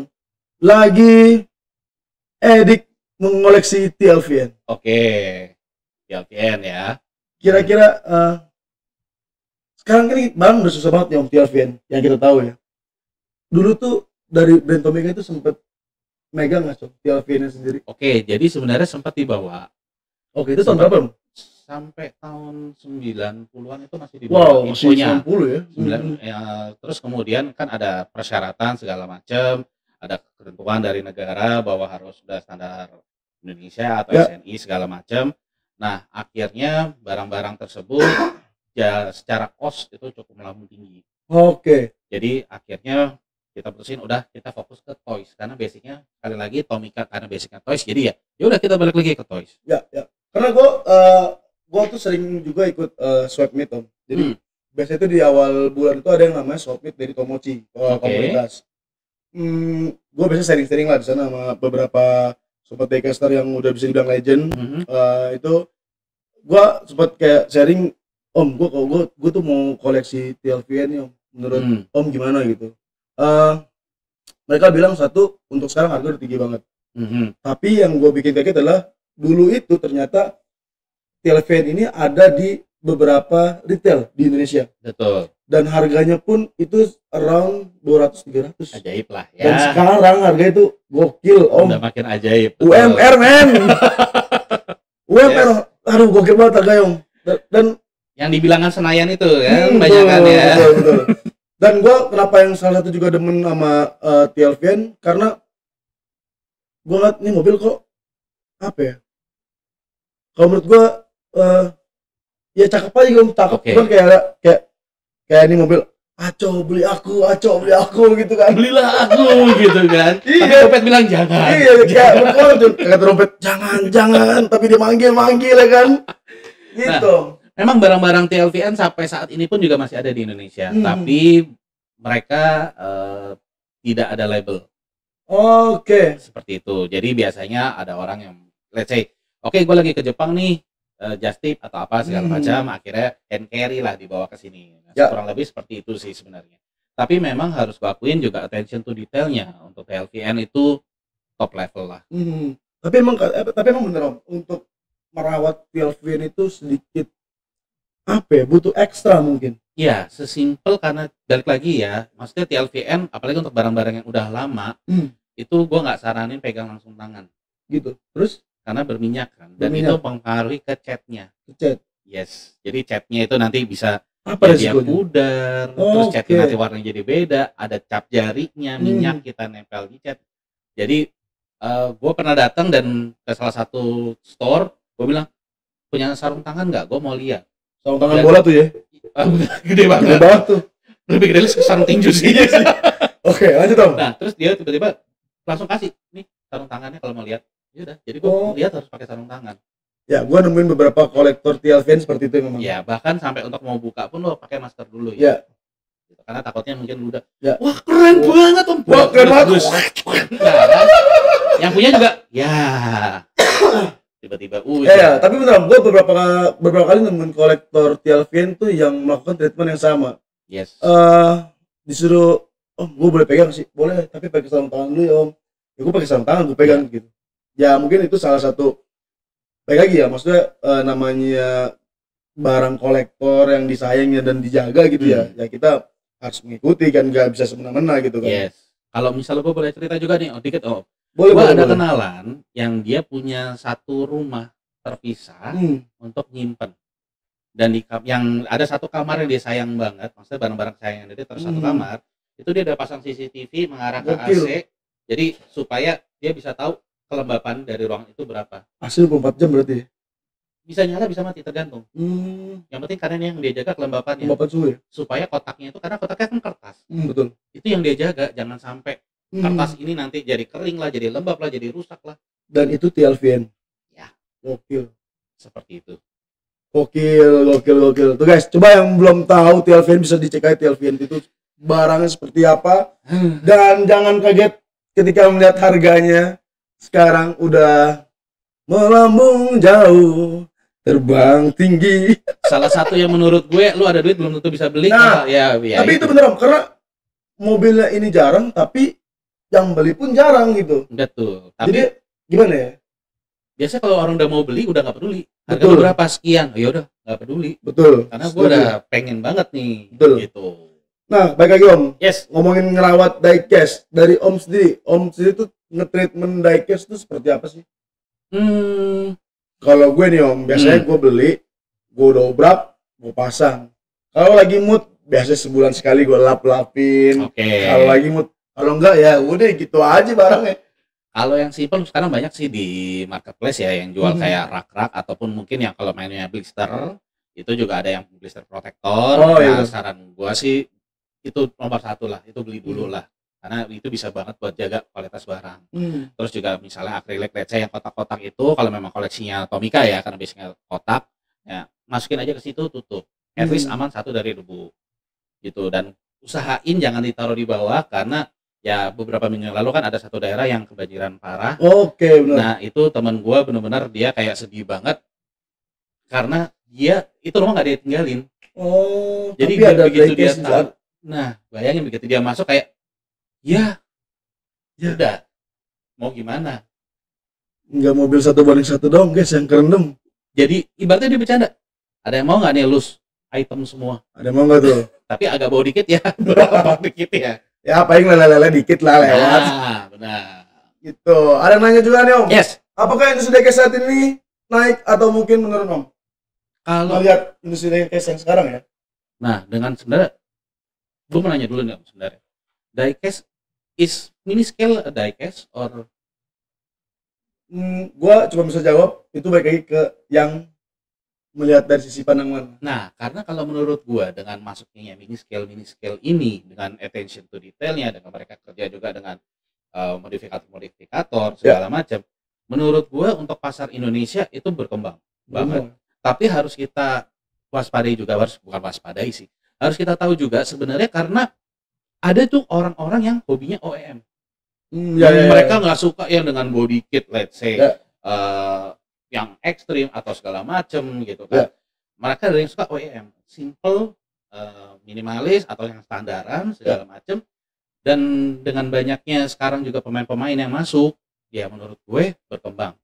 lagi edik mengoleksi TLVN. Oke, TLVN ya. Kira-kira sekarang ini barang udah susah banget ya Om TLVN yang kita tahu ya. Dulu tuh dari brand Tomica itu sempat megang nggak Sob TLVN sendiri? Oke, jadi sebenarnya sempat dibawa Oke, itu tahun berapa Om? sampai tahun 90-an itu masih dibawa Wow, masih infonya. 90 ya. 9, ya, terus kemudian kan ada persyaratan segala macam, ada ketentuan dari negara bahwa harus sudah standar Indonesia atau Ya. SNI segala macam. Nah, akhirnya barang-barang tersebut ya secara cost itu cukup melambung tinggi. Oke. Jadi akhirnya kita putusin udah kita fokus ke toys karena basicnya sekali lagi Tomica karena basicnya toys jadi ya udah kita balik lagi ke toys. Ya. Karena gue tuh sering juga ikut swap meet Om. Jadi biasanya itu di awal bulan itu ada yang namanya swap meet dari Tomochi komunitas. Gue biasanya sharing-sharing lah di sana sama beberapa sobat Diecaster yang udah bisa dibilang legend. Itu gue sempat kayak sharing, Om, gue tuh mau koleksi TLVN nih Om. Menurut Om gimana gitu? Mereka bilang satu untuk sekarang harga udah tinggi banget. Tapi yang gue bikin kaget adalah dulu itu ternyata TLVN ini ada di beberapa retail di Indonesia. Betul. Dan harganya pun itu around 200-300. Ajaib lah Dan ya. sekarang harga itu gokil, Om. Udah makin ajaib. UMR, men. UMR, aduh gokil banget harganya, Om. Dan Yang dibilangkan Senayan itu kan betul, banyak kan ya. betul. Dan gua kenapa yang salah satu juga demen sama TLVN karena gua ngeliat nih mobil kok apa ya? Kalau menurut gua ya cakep aja, Om. Cakep. Oke. Kan kayak ini mobil aco beli aku gitu kan. Belilah aku gitu kan. Iya. Tapi dompet bilang jangan. Iya, kayak betul tuh kata dompet jangan, tapi dia manggil ya kan. Gitu. Memang barang-barang TLVN sampai saat ini pun juga masih ada di Indonesia, tapi mereka tidak ada label Oke. seperti itu. Jadi biasanya ada orang yang let's say, oke gue lagi ke Jepang nih, just tip atau apa segala macam, akhirnya hand carry lah dibawa ke sini. Ya. Kurang lebih seperti itu sih sebenarnya. Tapi memang harus gue akuin juga attention to detailnya untuk TLVN itu top level lah. Tapi emang bener, Om, untuk merawat TLVN itu sedikit apa ya, butuh ekstra mungkin. Ya, sesimpel karena balik lagi ya, maksudnya TLVN apalagi untuk barang-barang yang udah lama, itu gue nggak saranin pegang langsung tangan. Gitu. Terus Karena berminyak kan, dan Berminyak. itu mempengaruhi ke catnya. cat. Yes, jadi catnya itu nanti bisa Apa dia resikonya? pudar, Oh, terus catnya oke. nanti warnanya jadi beda, ada cap jarinya, minyak kita nempel di cat. Jadi gue pernah datang dan ke salah satu store, gue bilang punya sarung tangan nggak? Gue mau lihat. Sarung tangan Dan- bola tuh ya. Gede banget. Gede banget tuh. Lebih gede dari sarung tinju sih. Oke, lanjut, Om. Nah, terus dia tiba-tiba langsung kasih nih sarung tangannya kalau mau lihat. Ya udah, jadi gue Oh. lihat harus pakai sarung tangan. Ya, gua nemuin beberapa kolektor TLVN seperti itu memang. Ya, bahkan sampai untuk mau buka pun lo pakai masker dulu ya. Gitu. Karena takutnya mungkin udah, Ya. wah keren banget Om. Wah, keren banget. Bagus. Nah, kan? Yang punya juga, ya tiba-tiba, Ya, tapi beneran gua beberapa kali nemuin kolektor TLVN tuh yang melakukan treatment yang sama. yes. Disuruh, Om, gua boleh pegang sih? Boleh, tapi pakai sarung tangan dulu ya, Om. Ya gua pakai sarung tangan, gua pegang gitu. Ya, mungkin itu salah satu baik lagi ya, maksudnya namanya barang kolektor yang disayangnya dan dijaga gitu ya. Ya kita harus mengikuti kan, nggak bisa semena-mena gitu kan. Yes. Kalau misalnya gue boleh cerita juga nih, dikit Om. Boleh, Gue boleh, ada boleh. kenalan yang dia punya satu rumah terpisah untuk nyimpen. Dan yang ada satu kamar yang dia sayang banget, maksudnya barang-barang sayang dia terus satu kamar, itu dia udah pasang CCTV mengarah ke Gokil. AC. Jadi supaya dia bisa tahu kelembapan dari ruang itu berapa. Hasil 24 jam berarti ya? Bisa nyala bisa mati tergantung. Yang penting karena yang dia jaga kelembapannya. Kelembapan suhu ya? Supaya kotaknya itu, karena kotaknya kan kertas. Betul. Itu yang dia jaga, jangan sampai kertas ini nanti jadi kering lah, jadi lembab lah, jadi rusak lah. Dan itu TLVN. Ya. Gokil. Seperti itu. Gokil. Tuh guys, coba yang belum tahu TLVN bisa dicek aja TLVN itu barangnya seperti apa. Dan jangan kaget ketika melihat harganya. Sekarang udah melambung jauh, terbang tinggi. Salah satu yang menurut gue, lu ada duit belum tentu bisa beli. Nah, ya tapi itu bener Om, karena mobilnya ini jarang, tapi yang beli pun jarang gitu. Betul. Tapi Jadi gimana ya? biasanya kalau orang udah mau beli udah nggak peduli. Harga Betul. lu berapa sekian? Oh, ya udah nggak peduli. Betul. Karena gue Setuju. udah pengen banget nih. Betul. Gitu. Nah, baik lagi Om. Yes. Ngomongin ngerawat diecast dari Om sendiri tuh nge-treatment diecast tuh seperti apa sih? Kalau gue nih Om, biasanya gue beli, gue udah obrak, gue pasang. Kalau lagi mood, biasanya sebulan sekali gue lap-lapin. Oke. Kalau lagi mood, kalau enggak ya udah gitu aja barangnya. Kalau yang simple sekarang banyak sih di marketplace ya yang jual kayak rak-rak ataupun mungkin yang kalau mainnya blister itu juga ada yang blister protector. Oh, Nah, iya. saran gua sih itu nomor satu lah, itu beli dulu lah karena itu bisa banget buat jaga kualitas barang. Terus juga misalnya akrilik let's say yang kotak-kotak itu kalau memang koleksinya Tomica ya karena biasanya kotak ya masukin aja ke situ tutup. At least aman satu dari debu gitu, dan usahain jangan ditaruh di bawah karena ya beberapa minggu yang lalu kan ada satu daerah yang kebanjiran parah. Oke, benar. Nah itu teman gue benar-benar dia kayak sedih banget karena dia itu rumah nggak dia tinggalin. Oh, Jadi tapi ada begitu dia diecast tahu, nah bayangin begitu dia masuk kayak ya udah mau gimana. Enggak mobil 1:1 dong guys yang kerendam. Jadi ibaratnya dia bercanda. Ada yang mau nggak nih lose item semua? Ada mau nggak tuh? Tapi agak bau dikit ya, berapa dikit ya. Ya paling lele-lele dikit lah lewat. Nah, benar. Gitu. Ada yang nanya juga nih Om. Yes. Apakah industri diecast saat ini naik atau mungkin menurun Om? Kalau Melihat industri diecast yang sekarang ya. nah dengan sebenarnya, gue mau nanya dulu nih Om, sebenarnya diecast is mini scale a diecast or Gua cuma bisa jawab itu baik lagi ke yang melihat dari sisi pandang mana. nah, karena kalau menurut gua dengan masuknya mini scale ini dengan attention to detailnya, dengan mereka kerja juga dengan modifikator segala macam, menurut gua untuk pasar Indonesia itu berkembang banget. Tapi harus kita waspadai juga, bukan waspadai sih, harus kita tahu juga sebenarnya karena ada tuh orang-orang yang hobinya OEM. Mereka nggak suka yang dengan body kit, let's say yang ekstrim atau segala macem gitu kan. Mereka ada yang suka OEM, simple, minimalis atau yang standaran segala macem. Dan dengan banyaknya sekarang juga pemain-pemain yang masuk, ya menurut gue berkembang.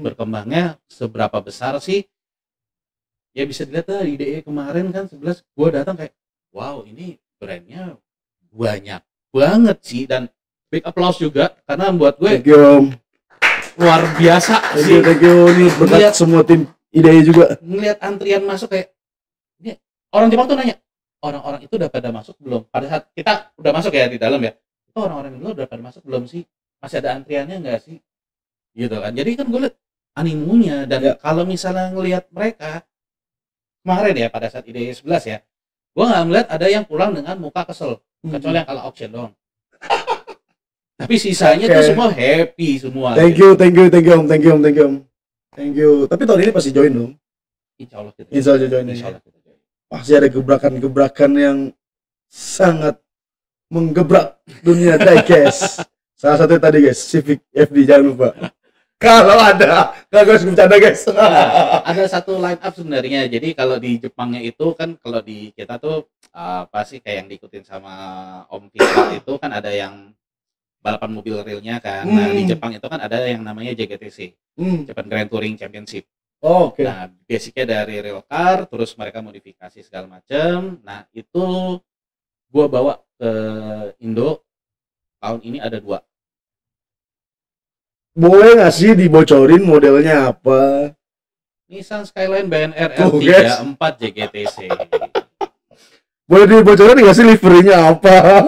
Berkembangnya seberapa besar sih? Ya bisa dilihat lah di IDE kemarin kan 11, gue datang kayak wow, ini brandnya banyak banget sih, dan big applause juga karena buat gue luar biasa sih. Thank you nih berkat semua tim IDE juga. Ngelihat antrian masuk kayak ini, orang Jepang tuh nanya, orang-orang itu udah pada masuk belum? Pada saat kita udah masuk ya di dalam ya, itu orang-orang itu udah pada masuk belum sih? Masih ada antriannya nggak sih? Gitu kan. Jadi kan gue lihat animunya, dan kalau misalnya ngelihat mereka kemarin ya pada saat IDE 11 ya, gue nggak melihat ada yang pulang dengan muka kesel, kecuali yang kalau auction doang. Tapi sisanya tuh semua happy semua. Thank you Om. Tapi tahun ini pasti join dong. Insya Allah kita join. Pasti ada gebrakan-gebrakan yang sangat menggebrak dunia diecast. Salah satu tadi guys, Civic FD jangan lupa. Kalau ada, nggak guys bercanda guys. Ada satu line up sebenarnya. Jadi kalau di Jepangnya itu kan, kalau di kita tuh pasti kayak yang diikutin sama Om Vika itu kan ada yang balapan mobil realnya kan. Nah di Jepang itu kan ada yang namanya JGTC, Japan Grand Touring Championship. Nah basicnya dari real car, terus mereka modifikasi segala macam. Nah itu gua bawa ke Indo tahun ini ada 2. Boleh nggak sih dibocorin modelnya apa? Nissan Skyline BNR L34 JGTC. Boleh dibocorin nggak sih liverynya apa?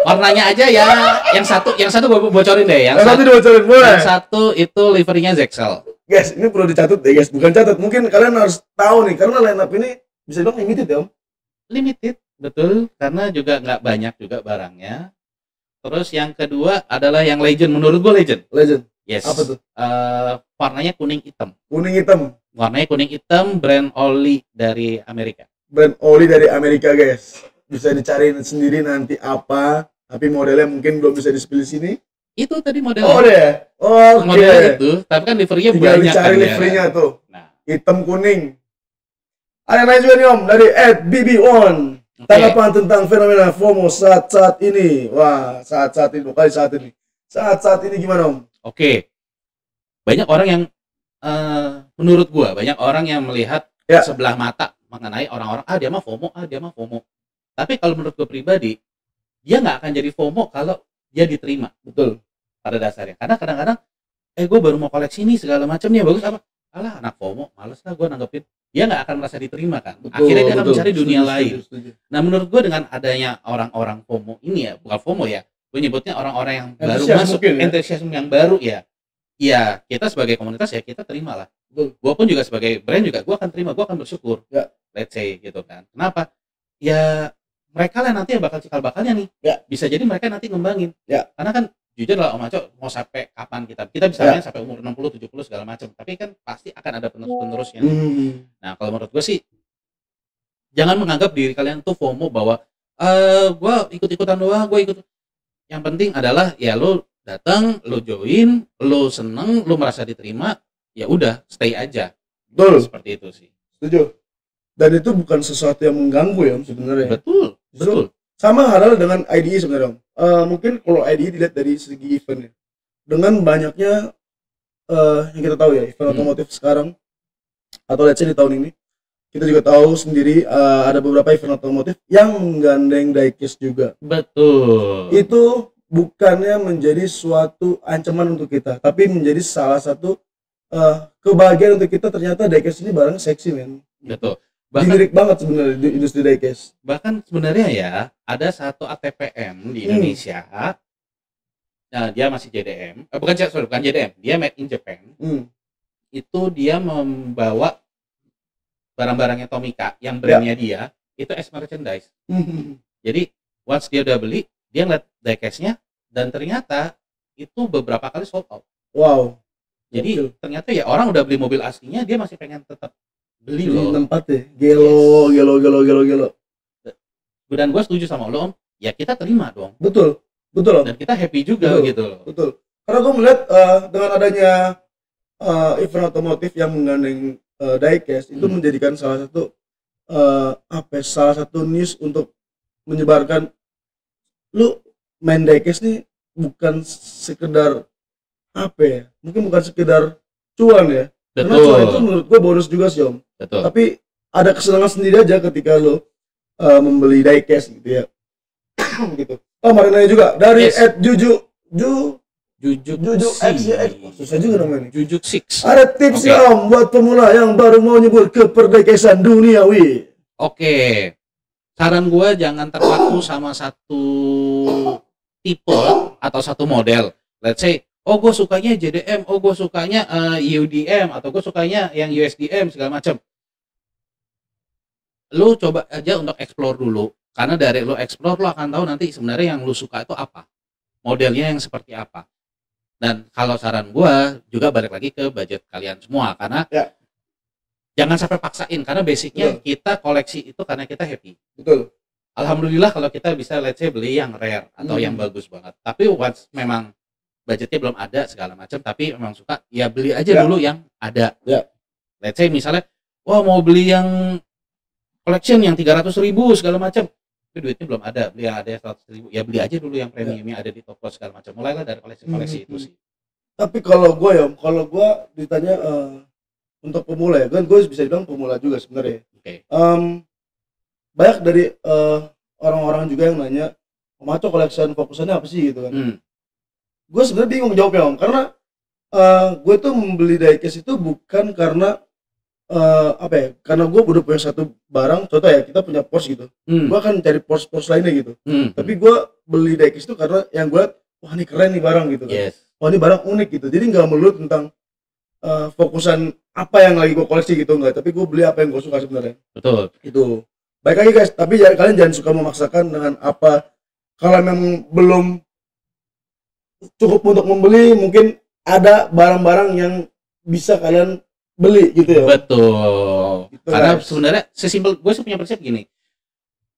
Warnanya aja ya. Yang satu gue bocorin deh. Yang satu dibocorin boleh. Yang satu itu liverynya Zexel. Guys, ini perlu dicatat ya guys. Bukan catat, mungkin kalian harus tahu nih, karena line up ini bisa dibilang limited ya Om. Limited, betul. Karena juga nggak banyak juga barangnya. Terus yang kedua adalah yang Legend. Menurut gue Legend. Yes. Apa tuh? Warnanya kuning hitam. Warnanya kuning hitam, brand Oli dari Amerika. Guys. Bisa dicariin sendiri nanti apa. Tapi modelnya mungkin belum bisa di-spill sini. Itu tadi modelnya. Modelnya itu, tapi kan liverynya banyak. Tinggal dicari liverynya tuh. Nah, hitam kuning. Ada yang lain juga nih Om dari @bb1. Tanggapan tentang fenomena FOMO saat ini. Wah, saat ini, bukan saat ini. Saat ini gimana Om? Oke. Banyak orang yang menurut gua banyak orang yang melihat sebelah mata mengenai orang-orang dia mah FOMO. Tapi kalau menurut gue pribadi, dia nggak akan jadi FOMO kalau dia diterima. Betul. Pada dasarnya. Karena kadang-kadang, gue baru mau koleksi nih segala macam nih, bagus apa? Alah, anak FOMO, males lah gue nanggepin. Dia nggak akan merasa diterima kan. Akhirnya dia akan mencari dunia lain. Nah, menurut gue dengan adanya orang-orang FOMO ini ya, bukan FOMO ya, gue nyebutnya orang-orang yang baru masuk, entusiasme yang baru ya. Ya, kita sebagai komunitas ya kita terima lah. Gue pun juga sebagai brand juga, gue akan terima, gue akan bersyukur. Let's say gitu kan. Kenapa? Ya mereka lah nanti yang bakal cikal bakalnya nih. Bisa jadi mereka nanti ngembangin. Karena kan jujur lah Om Aco, mau sampai kapan kita bisa main sampai umur 60, 70 segala macam. Tapi kan pasti akan ada penerus-penerusnya. Nah, kalau menurut gue sih jangan menganggap diri kalian tuh FOMO bahwa gue ikut-ikutan doang, gue ikut. Yang penting adalah ya lo datang, lo join, lo seneng, lo merasa diterima, ya udah stay aja. Betul. Seperti itu sih. Setuju. Dan itu bukan sesuatu yang mengganggu ya Om sebenarnya. Betul. Sama halnya dengan IDE sebenarnya Om. Mungkin kalau IDE dilihat dari segi eventnya, dengan banyaknya yang kita tahu ya event otomotif sekarang atau let's say di tahun ini, kita juga tahu sendiri ada beberapa event otomotif yang menggandeng diecast juga. Betul. Itu bukannya menjadi suatu ancaman untuk kita, tapi menjadi salah satu kebahagiaan untuk kita. Ternyata diecast ini barang seksi, men. Betul. Dilirik banget sebenarnya di industri diecast. Bahkan sebenarnya ya ada satu ATPM di Indonesia. Nah, dia masih JDM. Bukan JDM. Dia made in Japan. Itu dia membawa barang-barangnya Tomica yang brandnya dia itu as merchandise. Jadi once dia udah beli, dia ngeliat diecast-nya dan ternyata itu beberapa kali sold out. Wow. Jadi ternyata ya orang udah beli mobil aslinya, dia masih pengen tetap beli loh. Tempat ya. Gelo. Dan gue setuju sama lo, Om. Ya kita terima dong. Betul. Om. Dan kita happy juga gitu loh. Betul. Karena gue melihat dengan adanya event otomotif yang menggandeng diecast itu menjadikan salah satu news untuk menyebarkan lu main diecast nih bukan sekedar mungkin bukan sekedar cuan ya. Betul. Karena cuan itu menurut gue bonus juga sih, Om. Betul. Tapi ada kesenangan sendiri aja ketika lu membeli diecast gitu ya. Gitu. Kemarin nanya juga dari Jujuk X. Susah juga namanya. Jujuk Six. Ada tips Om buat pemula yang baru mau nyebur ke perdekesan duniawi. Oke. Saran gue jangan terpaku sama satu tipe atau satu model. Let's say, oh gue sukanya JDM, oh gue sukanya UDM, atau gue sukanya yang USDM segala macam. Lu coba aja untuk explore dulu. Karena dari lu explore, lu akan tahu nanti sebenarnya yang lu suka itu apa. Modelnya yang seperti apa. Dan kalau saran gua juga balik lagi ke budget kalian semua, karena jangan sampai paksain, karena basicnya kita koleksi itu karena kita happy. Betul. Alhamdulillah kalau kita bisa let's say beli yang rare atau yang bagus banget. Tapi once memang budgetnya belum ada segala macam, tapi memang suka, ya beli aja dulu yang ada. Let's say misalnya, wah mau beli yang collection yang 300.000 segala macam, tapi duitnya belum ada, beli yang ada 100.000, ya beli aja dulu yang premium yang ada di toko segala macam. Mulailah dari koleksi itu sih. Tapi kalau gue ditanya untuk pemula ya, kan gue bisa bilang pemula juga sebenarnya. Banyak dari orang-orang juga yang nanya, Maco collection fokusannya apa sih gitu kan. Gue sebenarnya bingung jawabnya, Om, karena gue tuh membeli diecast itu bukan karena karena gue udah punya satu barang. Contoh ya, kita punya Porsche gitu, gue akan cari Porsche lainnya gitu. Tapi gue beli diecast itu karena yang gue liat, wah ini keren nih barang gitu kan. Wah ini barang unik gitu. Jadi nggak melulu tentang fokusan apa yang lagi gue koleksi gitu, enggak. Tapi gue beli apa yang gue suka sebenarnya. Betul. Itu baik lagi guys, tapi kalian jangan suka memaksakan dengan apa. Kalau memang belum cukup untuk membeli, mungkin ada barang-barang yang bisa kalian beli gitu ya. Betul. Gitu, karena sebenarnya sesimpel, gue punya prinsip gini,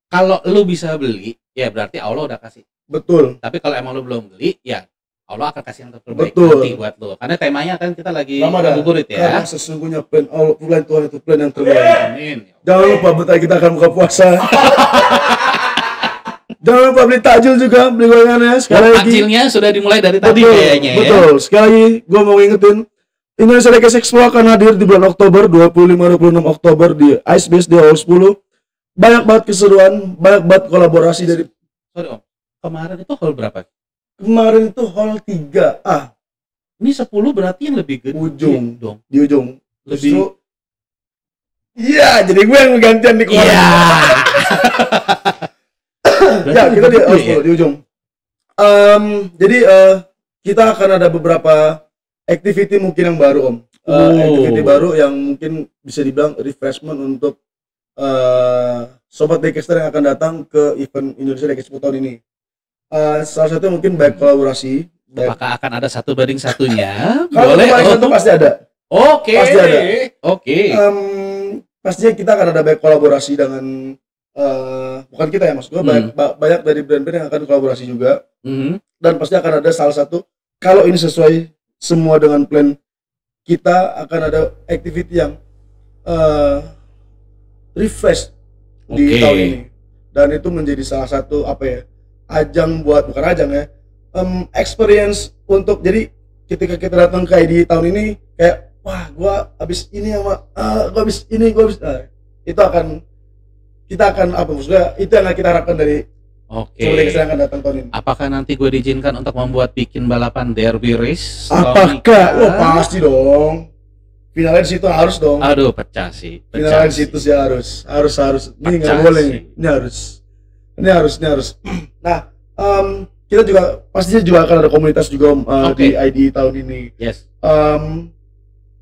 kalau lu bisa beli ya berarti Allah udah kasih. Betul. Tapi kalau emang lu belum beli, ya Allah akan kasih yang terbaik nanti buat lu. Karena temanya kan kita lagi ngabuburit ya. Karena sesungguhnya plan Allah, plan Tuhan itu plan yang terbaik. Amin. Jangan lupa bentar kita akan buka puasa. Jangan lupa beli takjil juga, beli gorengannya. Sekali lagi, takjilnya sudah dimulai dari tadi kayaknya ya. Betul. Sekali lagi gue mau ngingetin, Indonesia Diecast Expo akan hadir di bulan Oktober, 25-26 Oktober di Ice Base di Hall 10. Banyak banget keseruan, banyak banget kolaborasi dari. Sorry Om, kemarin itu hall berapa? Kemarin itu hall 3A. Ini 10 berarti yang lebih gede dong. Di ujung. Lebih. Iya, jadi gue yang gantian di koran. Iya. Ya, kita di hall 10 di ujung. Jadi kita akan ada beberapa activity mungkin yang baru, Om. Activity baru yang mungkin bisa dibilang refreshment untuk sobat Diecaster yang akan datang ke event Indonesia Diecast Expo tahun ini. Salah satu mungkin baik kolaborasi. Apakah akan ada 1/1-nya? Kalau boleh. Satu pasti ada. Oke. Pasti ada. Oke. Pastinya kita akan ada baik kolaborasi dengan bukan kita ya, maksud gue banyak dari brand-brand yang akan kolaborasi juga. Dan pasti akan ada salah satu, kalau ini sesuai semua dengan plan kita, akan ada activity yang refresh di tahun ini. Dan itu menjadi salah satu ajang buat, bukan ajang ya, experience untuk, jadi ketika kita datang ke ID tahun ini kayak, wah gua habis ini sama gua habis ini, itu kita akan apa maksudnya itu yang kita harapkan dari Oke. Sobat Dekes yang akan datang tahun ini. Apakah nanti gue diizinkan untuk bikin balapan derby race? Apakah? Oh pasti dong. Finalnya di situ harus dong. Aduh, pecah sih. Finalnya di situ sih harus. Ini nggak boleh nih. Ini harus. Nah, kita juga pastinya juga akan ada komunitas juga di ID tahun ini. Yes.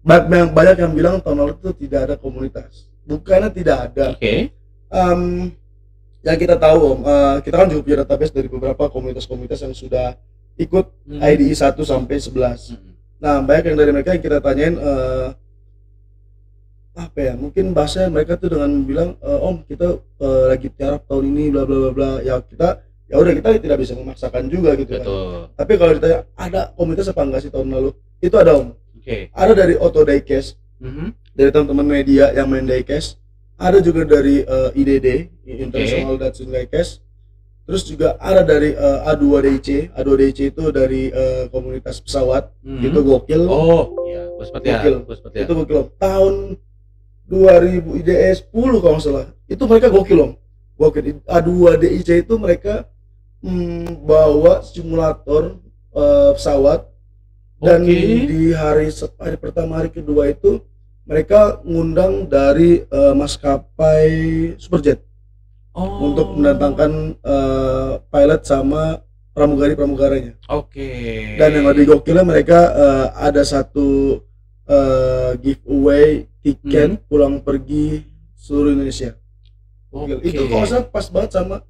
Banyak yang bilang tahun lalu itu tidak ada komunitas. Bukannya tidak ada. Oke. Yang kita tahu kita kan juga punya database dari beberapa komunitas-komunitas yang sudah ikut IDI 1 sampai 11. Nah, banyak yang dari mereka yang kita tanyain apa ya? Mungkin bahasa mereka tuh dengan bilang Om, kita lagi tiarap tahun ini bla bla bla bla. Ya kita tidak bisa memaksakan juga gitu. Betul. Kan. Tapi kalau ditanya ada komunitas apa enggak sih tahun lalu? Itu ada Om. Oke. Ada dari Auto Diecast. Dari teman-teman media yang main diecast. Ada juga dari IDD, International Datsun Diecast. Terus juga ada dari A2DC. A2DC itu dari komunitas pesawat. Itu gokil. Oh, iya, gokil. Itu gokil. Tahun 2000 IDE 10 kalau nggak salah. Itu mereka gokil Om. Gokil. A2DIC itu mereka bawa simulator pesawat. Dan di hari pertama, hari kedua itu mereka ngundang dari maskapai Superjet untuk mendatangkan pilot sama pramugaranya. Dan yang lebih gokilnya mereka ada satu giveaway tiket pulang pergi seluruh Indonesia. Itu kalau salah pas banget sama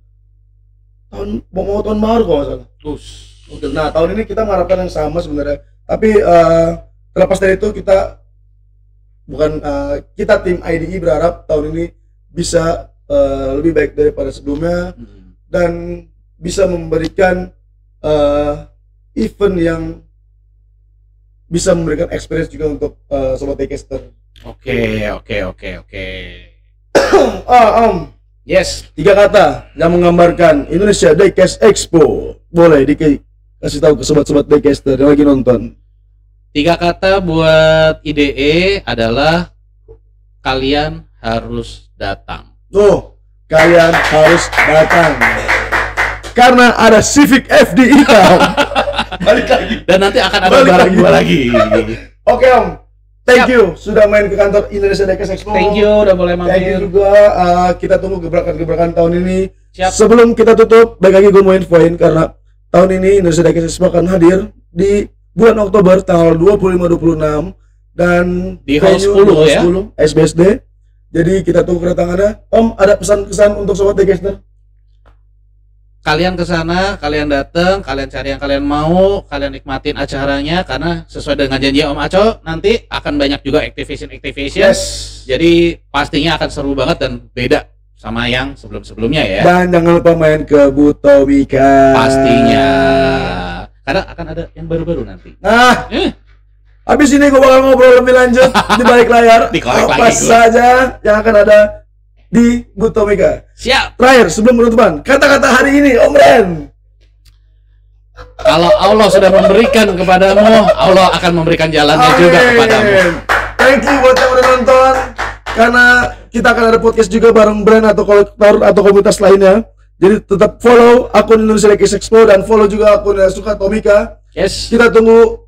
tahun baru kalau salah. Nah tahun ini kita mengharapkan yang sama sebenarnya. Tapi terlepas dari itu kita tim IDI berharap tahun ini bisa lebih baik daripada sebelumnya dan bisa memberikan event yang bisa memberikan experience juga untuk sobat Decaster. Oke. Yes. 3 kata yang menggambarkan Indonesia Diecast Expo. Boleh dikasih tahu ke sobat-sobat Decaster yang lagi nonton. 3 kata buat IDE adalah kalian harus datang. Kalian harus datang. Karena ada Civic FDI. Balik lagi. Dan nanti akan ada barang gua lagi. Oke Om. Thank you sudah main ke kantor Indonesia Diecast Expo. Thank you udah boleh mampir. Thank you juga. Kita tunggu gebrakan-gebrakan tahun ini. Siap. Sebelum kita tutup, baik lagi gue mau infoin karena tahun ini Indonesia Diecast Expo akan hadir di bulan Oktober tanggal 25-26 dan di Hall 10 ya. SBSD. Jadi kita tunggu kedatangannya. Om, ada pesan-kesan untuk sobat Decaster? Kalian ke sana, kalian datang, kalian cari yang kalian mau, kalian nikmatin acaranya karena sesuai dengan janji Om Aco nanti akan banyak juga activation. Yes. Jadi pastinya akan seru banget dan beda sama yang sebelum-sebelumnya ya. Dan jangan lupa main ke Butomika. Pastinya. Karena akan ada yang baru-baru nanti. Nah, habis ini gue bakal ngobrol lebih lanjut di balik layar. Apa saja yang akan ada di Butomika. Siap. Terakhir sebelum penutupan, kata-kata hari ini Om Ren. Kalau Allah sudah memberikan kepadamu, Allah akan memberikan jalannya juga kepadamu. Thank you buat yang udah nonton. Karena kita akan ada podcast juga bareng brand atau kolektor atau komunitas lainnya. Jadi tetap follow akun Indonesia Diecast Expo dan follow juga akun Suka Tomika. Yes. Kita tunggu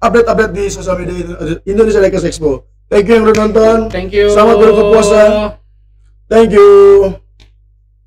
update-update di sosial media Indonesia Diecast Expo. Thank you yang udah nonton. Thank you. Selamat berbuka puasa. Thank you.